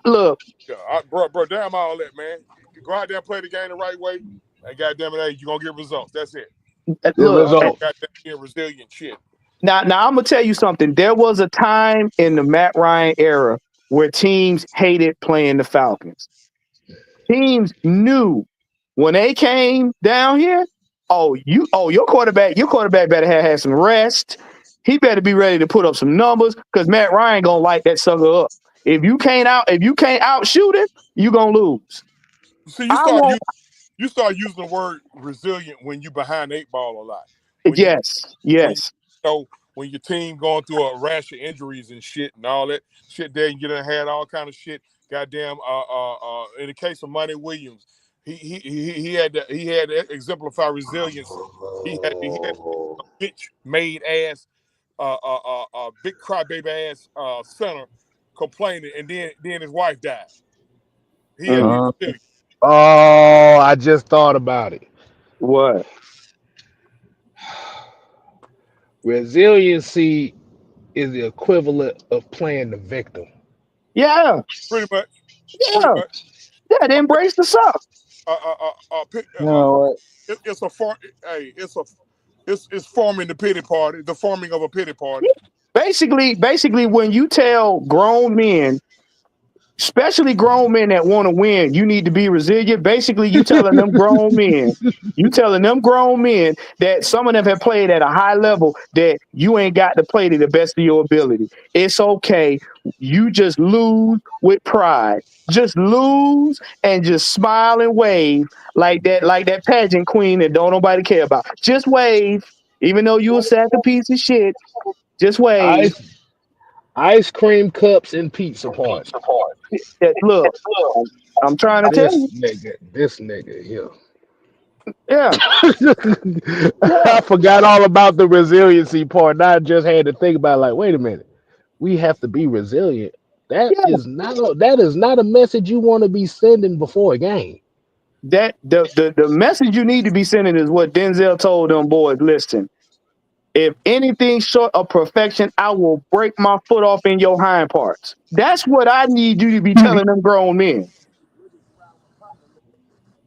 Look, Yeah, bro, damn all that, man. You go out there and play the game the right way, and goddamn it, hey, you're gonna get results. That's it. The All that result. goddamn being resilient shit. now I'm gonna tell you something. There was a time in the Matt Ryan era where teams hated playing the Falcons. Teams knew when they came down here, your quarterback better have some rest. He better be ready to put up some numbers because Matt Ryan gonna light that sucker up. If you can't outshoot it, you gonna lose. See, I won't. you start using the word resilient when you behind the eight ball a lot. When you when you Yes. know when your team going through a rash of injuries and shit and all that shit there, you done had all kind of shit. Goddamn, in the case of Monty Williams, he had to exemplify resiliency. He had a bitch made ass big crybaby ass center complaining, and then his wife died. He had to be Mm. resilient. Oh, I just thought about it. What? Resiliency is the equivalent of playing the victim. Yeah, Pretty much, pretty yeah, much. yeah. To embrace the suck. Uh, uh, uh, uh, pi- uh, You uh, know what? it's a form. Hey, it's forming the pity party. The forming of a pity party. Basically, when you tell grown men, especially grown men that want to win, you need to be resilient. Basically, you telling them grown men that some of them have played at a high level that you ain't got to play to the best of your ability. It's okay. You just lose with pride. Just lose and just smile and wave like that pageant queen that don't nobody care about. Just wave, even though you a sack of piece of shit. Just wave. Ice ice cream cups and pizza party. Yeah, look, I'm trying to tell you. This nigga here. Yeah, yeah, I forgot all about the resiliency part. Now I just had to think about like, wait a minute. We have to be resilient. yeah. That is not a message you want to be sending before a game. That the message you need to be sending is what Denzel told them boys. Listen, if anything short of perfection, I will break my foot off in your hind parts. That's what I need you to be telling them grown men.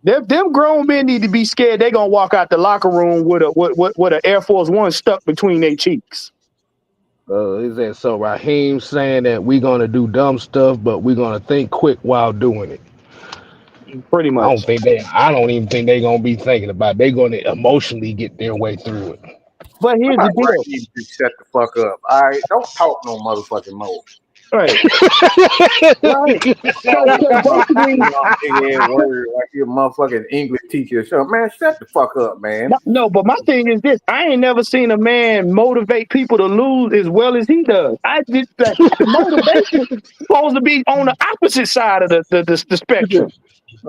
Them grown men need to be scared. They're gonna walk out the locker room with with an Air Force One stuck between their cheeks. Is that so? Raheem saying that we're gonna do dumb stuff, but we're gonna think quick while doing it. Pretty much. I don't even think they're gonna be thinking about it. They're gonna emotionally get their way through it. But How here's the about deal, Raheem just shut the fuck up? All right, don't talk no motherfucking more. right? Right. Cause Always come up with basically, some big ass word like you're a motherfucking English teacher or something. Man, shut the fuck up, man. no. But my thing is this: I ain't never seen a man motivate people to lose as well as he does. I just like the motivation supposed to be on the opposite side of the spectrum.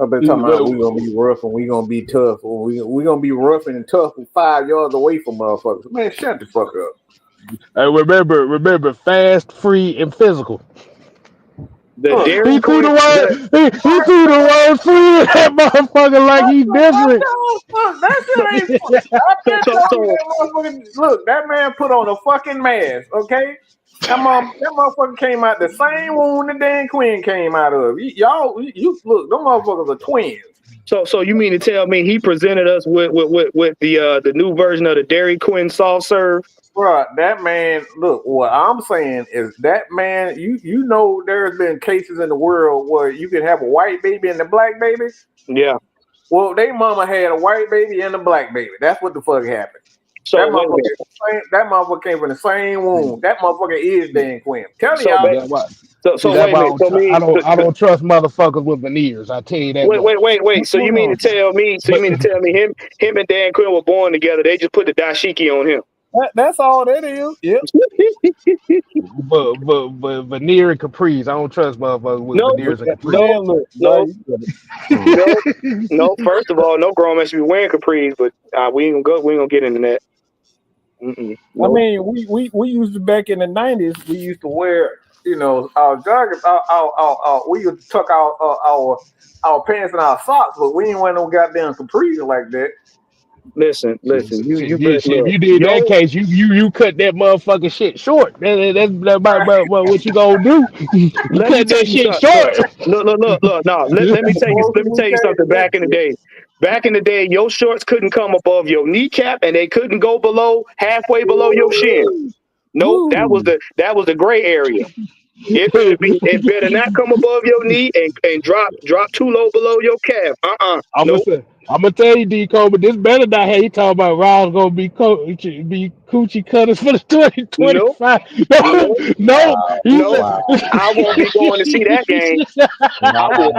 I've been talking about we gonna be rough and we gonna be tough. Or we gonna be rough and tough and 5 yards away from motherfuckers. Man, shut the fuck up. Remember, fast, free, and physical. The Look, Dairy He threw the Queen, word. He threw the word free at that motherfucker like he different. look, that shit ain't funny. I so just so told you so that motherfucker. Look, that man put on a fucking mask, okay? That motherfucker came out the same wound that Dan Quinn came out of. You look, them motherfuckers are twins. so you mean to tell me he presented us with the new version of the Dairy Queen soft serve? Bruh, that man, look, what I'm saying is that man, you know there's been cases in the world where you could have a white baby and a black baby. Yeah. Well, they mama had a white baby and a black baby. That's what the fuck happened. So wait a minute. That motherfucker came from the same womb. That motherfucker is Dan Quinn. Telling So y'all. That why? See, so that's wait a why minute. So me. I don't trust motherfuckers with veneers. I tell you that much. Wait. So you Hold mean to on. tell me? So you But mean to tell me him and Dan Quinn were born together? They just put the dashiki on him. That's all that is. Yep. but veneer and capris. I don't trust motherfuckers with No, veneers and capris. no, Man, look, no, boy, no, no. First of all, no grown man should be wearing capris, but we ain't gonna go. We ain't gonna get into that. I Nope. mean, we used to back in the '90s. We used to wear, our joggers. We used to tuck our pants and our socks, but we ain't wear no goddamn capris like that. Listen. You better If look. you did that case, you cut that motherfucking shit short. That's about what you gonna do. You Let me cut tell that you shit something. short. Look. No, let me tell you something. Back in the day, your shorts couldn't come above your kneecap, and they couldn't go below halfway below your shin. Nope, Woo. that was the gray area. It better not come above your knee and drop too low below your calf. Nope, I'm gonna tell you, D. Cole, but this better not have you talking about Rob's gonna be coochie cutters for the nope, 2025. nope, No, he nope. Wow. I won't be going to see that game. I will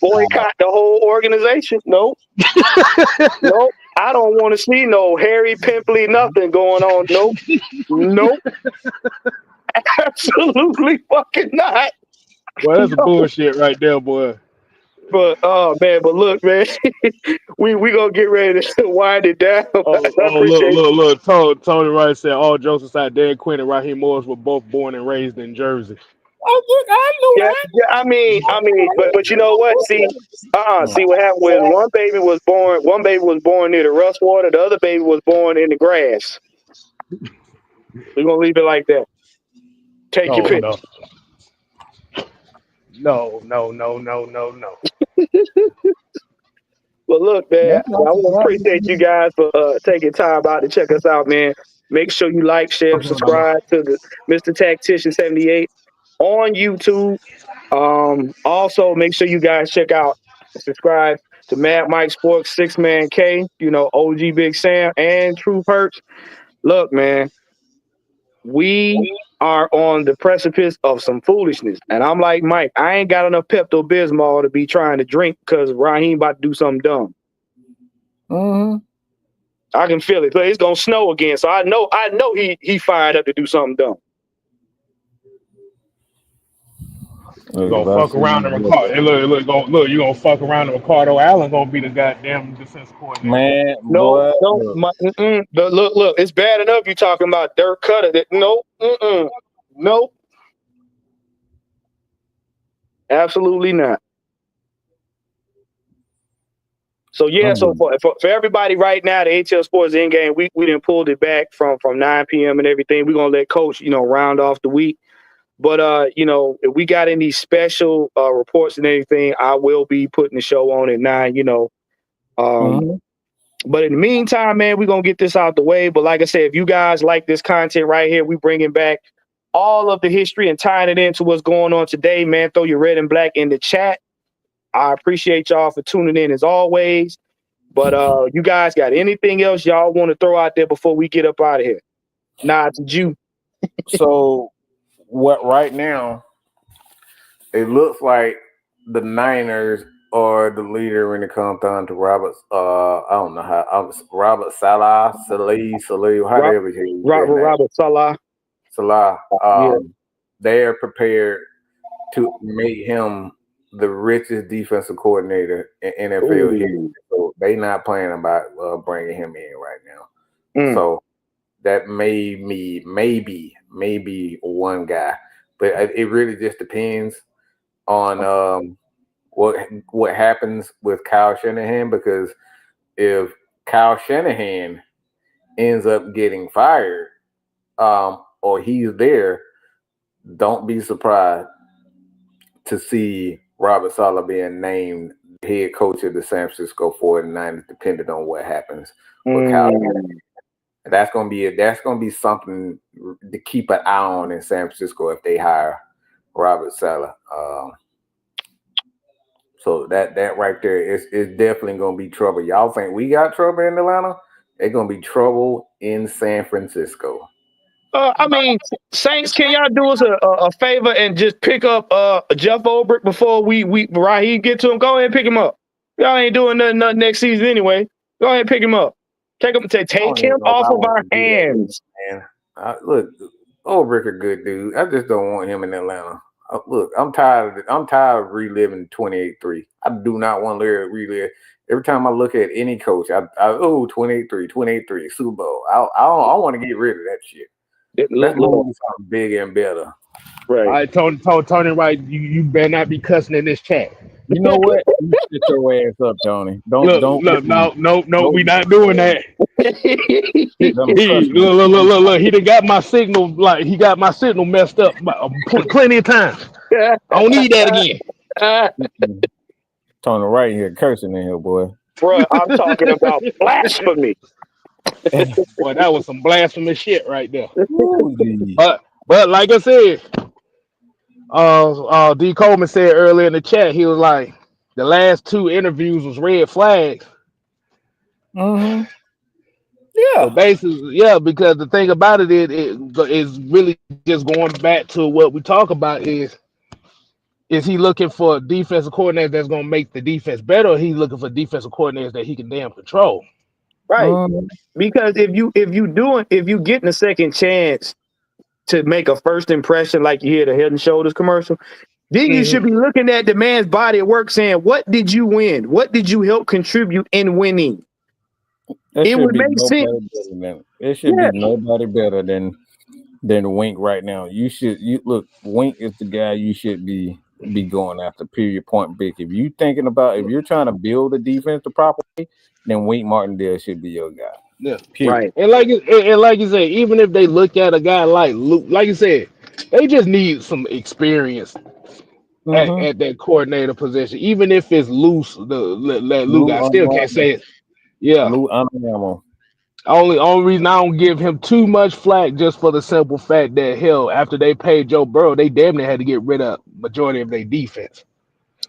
boycott the whole organization. Nope. Nope. I don't want to see no hairy, pimply, nothing going on. Nope. Nope. Absolutely fucking not. Well, that's a bullshit right there, boy. But oh man, but look, man, we gonna get ready to wind it down. I appreciate Look. Tony Wright said all jokes aside, Dan Quinn and Raheem Morris were both born and raised in Jersey. Oh, look, I know yeah, that. yeah. But you know what? See what happened was one baby was born near the rust water, the other baby was born in the grass. We're gonna leave it like that. Take your pick. No. Well, look, man, That's not I want to appreciate you surprising. guys for taking time out to check us out, man. Make sure you like, share, subscribe to the Mr. Tactician 78 on YouTube. Also, make sure you guys check out and subscribe to Mad Mike Sports, Six Man K, OG Big Sam, and True Perch. Look, man, we are on the precipice of some foolishness. And I'm like, Mike, I ain't got enough Pepto Bismol to be trying to drink because Raheem about to do something dumb. Mm-hmm. I can feel it. It's gonna snow again, so I know he fired up to do something dumb. You gonna fuck around in Ricardo. Hey, look, you gonna fuck around in Ricardo Allen gonna be the goddamn defense coordinator. Man, No, boy, no, look, it's bad enough you talking about Dirk Cutter. Nope, absolutely not. So yeah, so for everybody right now, the HL Sports Endgame, we done pulled it back from 9 p.m. and everything. We're gonna let Coach, round off the week. But if we got any special reports and anything, I will be putting the show on at 9, But in the meantime, man, we're gonna get this out the way. But like I said, if you guys like this content right here, we bringing back all of the history and tying it into what's going on today, man. Throw your red and black in the chat. I appreciate y'all for tuning in as always. But you guys got anything else y'all want to throw out there before we get up out of here? Nah, it's you. So what right now it looks like the Niners are the leader when it comes down to Robert I don't know how Robert Salah, however you Robert Salah. Salah. They're prepared to make him the richest defensive coordinator in NFL history. So they not planning about bringing him in right now. So that maybe one guy, but it really just depends on what happens with Kyle Shanahan, because if Kyle Shanahan ends up getting fired or he's there, don't be surprised to see Robert Saleh being named head coach of the San Francisco 49ers, depending on what happens with Kyle Shanahan. That's gonna be something to keep an eye on in San Francisco if they hire Robert Saleh. So that right there is definitely gonna be trouble. Y'all think we got trouble in Atlanta? They're gonna be trouble in San Francisco. Saints, can y'all do us a favor and just pick up Jeff Ulbrich before we Raheem get to him? Go ahead and pick him up. Y'all ain't doing nothing next season anyway. Go ahead and pick him up. Take him off of our hands. Man, look, Ulbrich a good dude. I just don't want him in Atlanta. Look, I'm tired of reliving 28-3. I do not want to relive. Every time I look at any coach, 28-3, Super Bowl. I want to get rid of that shit. Let's move on to something big and better. Right. I told Tony Wright, you better not be cussing in this chat. You know what? You sit your ass up, Tony. Don't. No, we not doing that. Look, he done got my signal, like he got my signal messed up plenty of times. I don't need that again. Tony right here cursing in here, boy. Bro, I'm talking about blasphemy. Boy, that was some blasphemous shit right there. But like I said, D. Coleman said earlier in the chat, he was like, the last 2 interviews was red flags. Yeah. So basically, because the thing about it is really just going back to what we talk about is he looking for a defensive coordinator that's going to make the defense better, or he looking for defensive coordinators that he can damn control? Right. Because if you getting a second chance to make a first impression, like you hear the Head and Shoulders commercial, Then you should Mhm. be looking at the man's body of work saying, what did you win? What did you help contribute in winning? There It should would be make sense. nobody better than it should Yeah, be nobody better than Wink right now. You look, Wink is the guy you should be going after. Period. Point big. If you're trying to build a defense the proper way, then Wink Martindale should be your guy. Yeah. Period. right. And like you said, even if they look at a guy like Luke, like you said, they just need some experience Mm-hmm. at that coordinator position. Even if it's loose, let Luke, Lou I still can't Anamo. say it. Yeah. Lou Anamo. Only reason I don't give him too much flack just for the simple fact that hell, after they paid Joe Burrow, they damn near had to get rid of majority of their defense.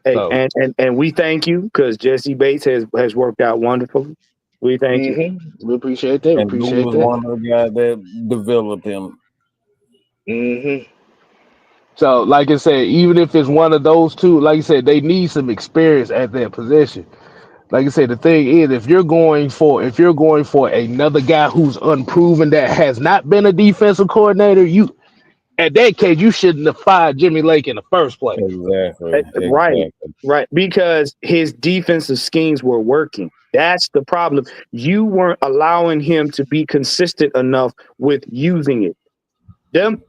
Hey, So and we thank you because Jesse Bates has worked out wonderfully. We thank you. we appreciate that. We And Lou appreciate was that. one of the guys that developed him. hmm So, like I said, even if it's one of those two, like I said, they need some experience at that position. Like I said, the thing is, if you're going for another guy who's unproven that has not been a defensive coordinator, you at that case you shouldn't have fired Jimmy Lake in the first place. Exactly. Right, Exactly. right. Because his defensive schemes were working. That's the problem. You weren't allowing him to be consistent enough with using it. Them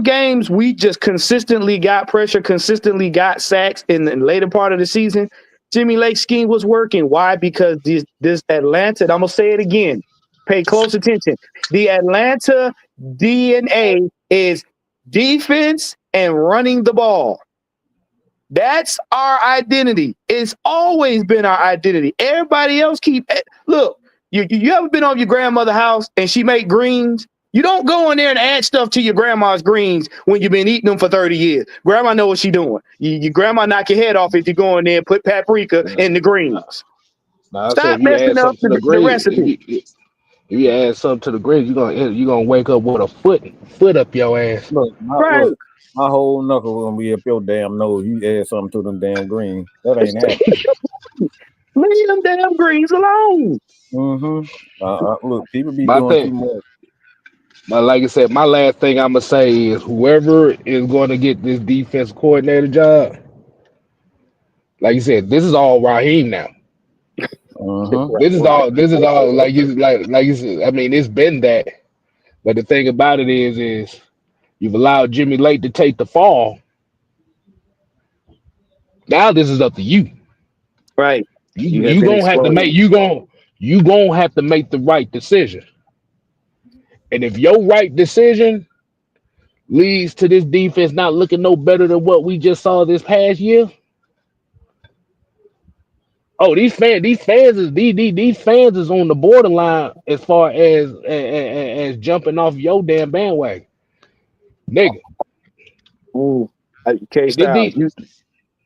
games we just consistently got pressure, consistently got sacks in the later part of the season. Jimmy Lake's scheme was working. Why? Because this Atlanta, and I'm gonna say it again. Pay close attention. The Atlanta DNA is defense and running the ball. That's our identity. It's always been our identity. Everybody else look. You ever been on your grandmother's house and she make greens? You don't go in there and add stuff to your grandma's greens when you've been eating them for 30 years. Grandma know what she doing. Your grandma knock your head off if you go in there and put paprika in the greens. Now I say Stop if you add messing up something to the the grade, recipe. if you add something to the grade, you're gonna wake up with a foot up your ass. Right. My whole knuckle gonna be up your damn nose. You add something to them damn green. That ain't happening. Leave them damn greens alone. Mm-hmm. Look, people be My doing too thing, much. but like I said, my last thing I'm gonna say is whoever is going to get this defense coordinator job, like you said, this is all Raheem now. Mm-hmm. This is Right. all. This is all. Like you said. I mean, it's been that. But the thing about it is you've allowed Jimmy Lake to take the fall. Now this is up to you. Right. You You have you been gonna have to exploded. make you gonna have to make the right decision. And if your right decision leads to this defense not looking no better than what we just saw this past year, oh these fans is on the borderline as far as jumping off your damn bandwagon, nigga. Ooh. K This Style. de-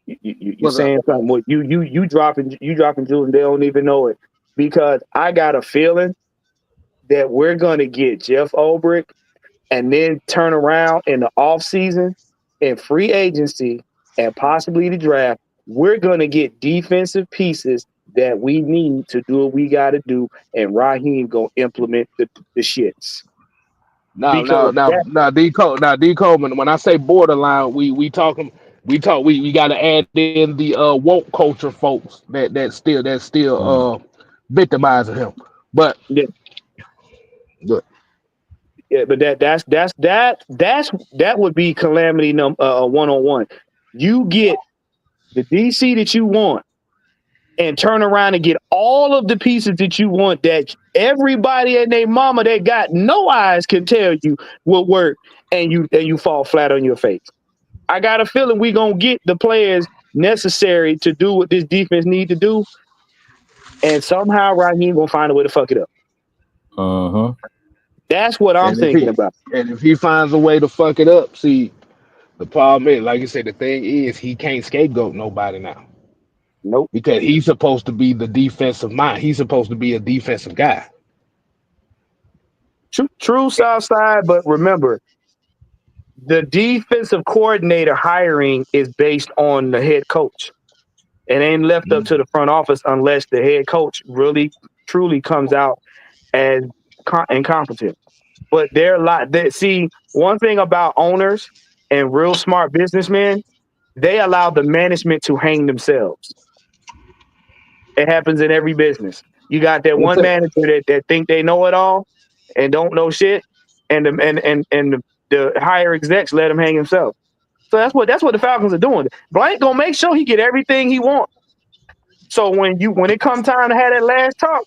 You What's up? saying something? What you dropping jewels and they don't even know it because I got a feeling that we're gonna get Jeff Ulbrich and then turn around in the off season and free agency and possibly the draft. We're gonna get defensive pieces that we need to do what we got to do, and Raheem gonna implement the shits Now, because now, now, that now, D Coleman. When I say borderline, we got to add in the woke culture folks that still victimizing him. But yeah, good. yeah, but that would be calamity one on one. You get the DC that you want and turn around and get all of the pieces that you want that everybody and their mama that got no eyes can tell you will work and you fall flat on your face. I got a feeling we gonna get the players necessary to do what this defense need to do, and somehow Raheem gonna find a way to fuck it up. Mm-hmm. That's what I'm and if thinking he about. and if he finds a way to fuck it up, see, the problem is, like I said, the thing is he can't scapegoat nobody now Nope. because he's supposed to be the defensive mind. He's supposed to be a defensive guy. True South Side, but remember, the defensive coordinator hiring is based on the head coach. It ain't left up to the front office unless the head coach really truly comes out as incompetent. But they're a lot. See, one thing about owners and real smart businessmen, they allow the management to hang themselves. It happens in every business. You got that What's one that? manager that think they know it all and don't know shit, and the higher execs let him hang himself. So that's what the Falcons are doing. Blank gonna make sure he get everything he wants. So when it come time to have that last talk,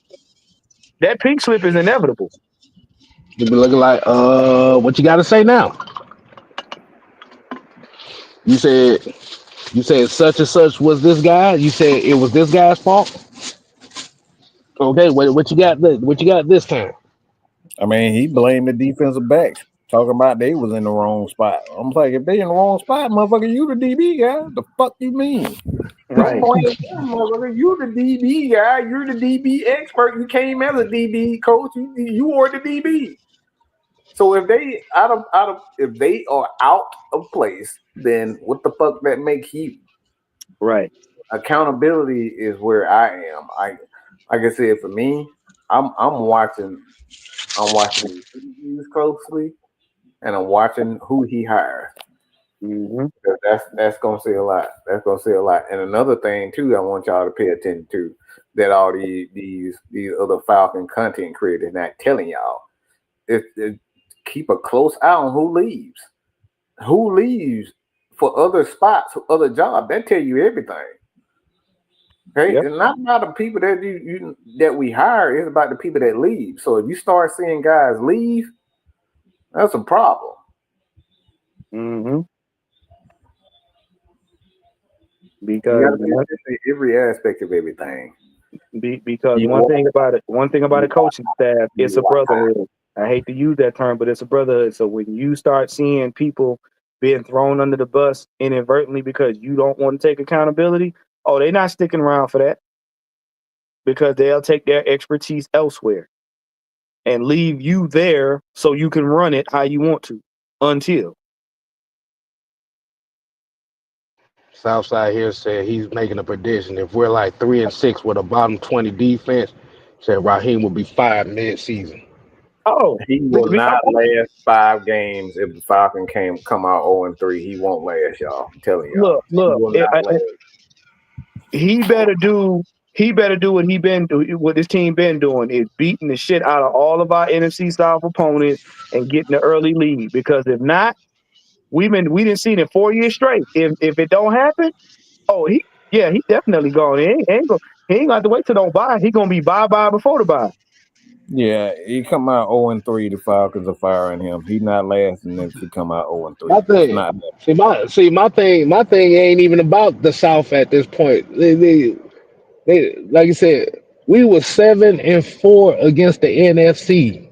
that pink slip is inevitable. You be looking like, what you got to say now? You said such and such was this guy. You said it was this guy's fault. Okay, what you got? What you got this time? I mean, he blamed the defensive backs, talking about they was in the wrong spot. I'm like, if they in the wrong spot, motherfucker, you the DB guy. The fuck you mean? Don't Right. blame them, motherfucker. You the DB guy. You're the DB expert. You came as a DB coach. You were the DB. So if they if they are out of place, then what the fuck that make you? Right. Accountability is where I am. Like I said, for me, I'm watching his interviews closely, and I'm watching who he hires. Mm-hmm. That's gonna say a lot. That's gonna say a lot. And another thing too, I want y'all to pay attention to that all these other Falcon content creators not telling y'all. It keep a close eye on who leaves. Who leaves for other spots, other jobs. That tell you everything. Okay, Yep. and not about the people that that we hire. It's about the people that leave. So if you start seeing guys leave, that's a problem. Mm-hmm. You Because got to pay every aspect of everything. because You one want, thing about a you want, coaching staff, it's you a want. brotherhood. I hate to use that term, but it's a brotherhood. So when you start seeing people being thrown under the bus inadvertently because you don't want to take accountability, oh, they're not sticking around for that because they'll take their expertise elsewhere and leave you there so you can run it how you want to until. Southside here said he's making a prediction. If we're like 3-6 with a bottom 20 defense, said Raheem will be fired mid-season. Oh, He will not last 5 games if the Falcon come out 0-3. He won't last, y'all. I'm telling y'all. He look. will not last. He better do. He better do what his team been doing is beating the shit out of all of our NFC South opponents and getting the early lead. Because if not, we didn't see it in 4 years straight. If it don't happen, oh he definitely gone. He ain't got to wait till don't buy. He gonna be bye before the buy. Yeah, he come out 0-3. The Falcons are firing him. He not lasting if he come out 0-3. My It's thing, not. my thing ain't even about the South at this point. They like you said, we were 7-4 against the NFC,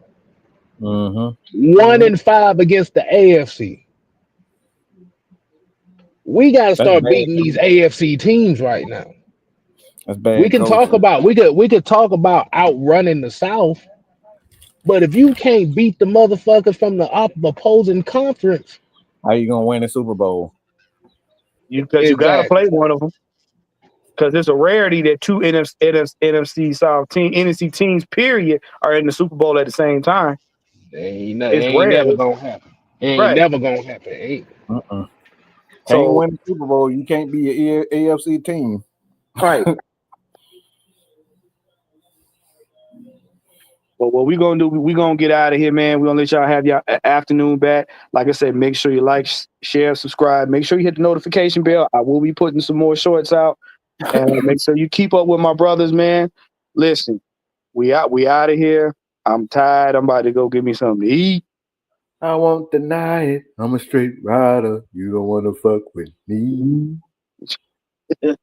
Mm-hmm. 1-5 against the AFC. We got to That's start bad. beating these AFC teams right now. That's bad We could talk about outrunning the South, but if you can't beat the motherfuckers from the opposing conference, How you gonna win the Super Bowl? Because you got to play exactly, one of them. Because it's a rarity that two NFC South NFC teams, period, are in the Super Bowl at the same time. It's ain't rare, never gonna happen. Ain't right? never gonna happen. Ain't. Can't So, win the Super Bowl. You can't be an AFC team. right. But what we gonna do? We gonna get out of here, man. We gonna let y'all have your afternoon back. Like I said, make sure you like, share, subscribe. Make sure you hit the notification bell. I will be putting some more shorts out, and make sure you keep up with my brothers, man. Listen, we out of here. I'm tired. I'm about to go get me something to eat. I won't deny it. I'm a straight rider. You don't want to fuck with me. All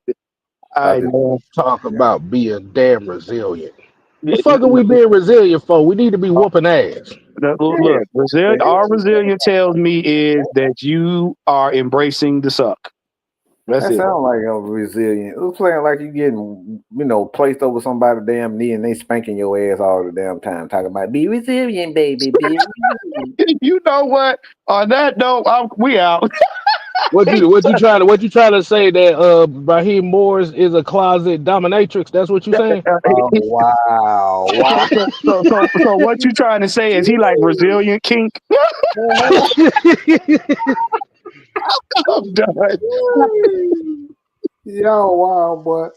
right, man. Talk about being damn resilient. The fuck are we Look, being resilient for? We need to be whooping ass. our resilience tells me is that you are embracing the suck. That's That it. sounds like a resilient. It was playing like you getting, placed over somebody's damn knee and they spanking your ass all the damn time, talking about be resilient, baby, be resilient. You know what? On that note, we out. What you trying to say that Raheem Morris is a closet dominatrix? That's what you saying? Oh wow, wow. So what you trying to say is he like resilient kink? I'm done. Y'all wild, boy.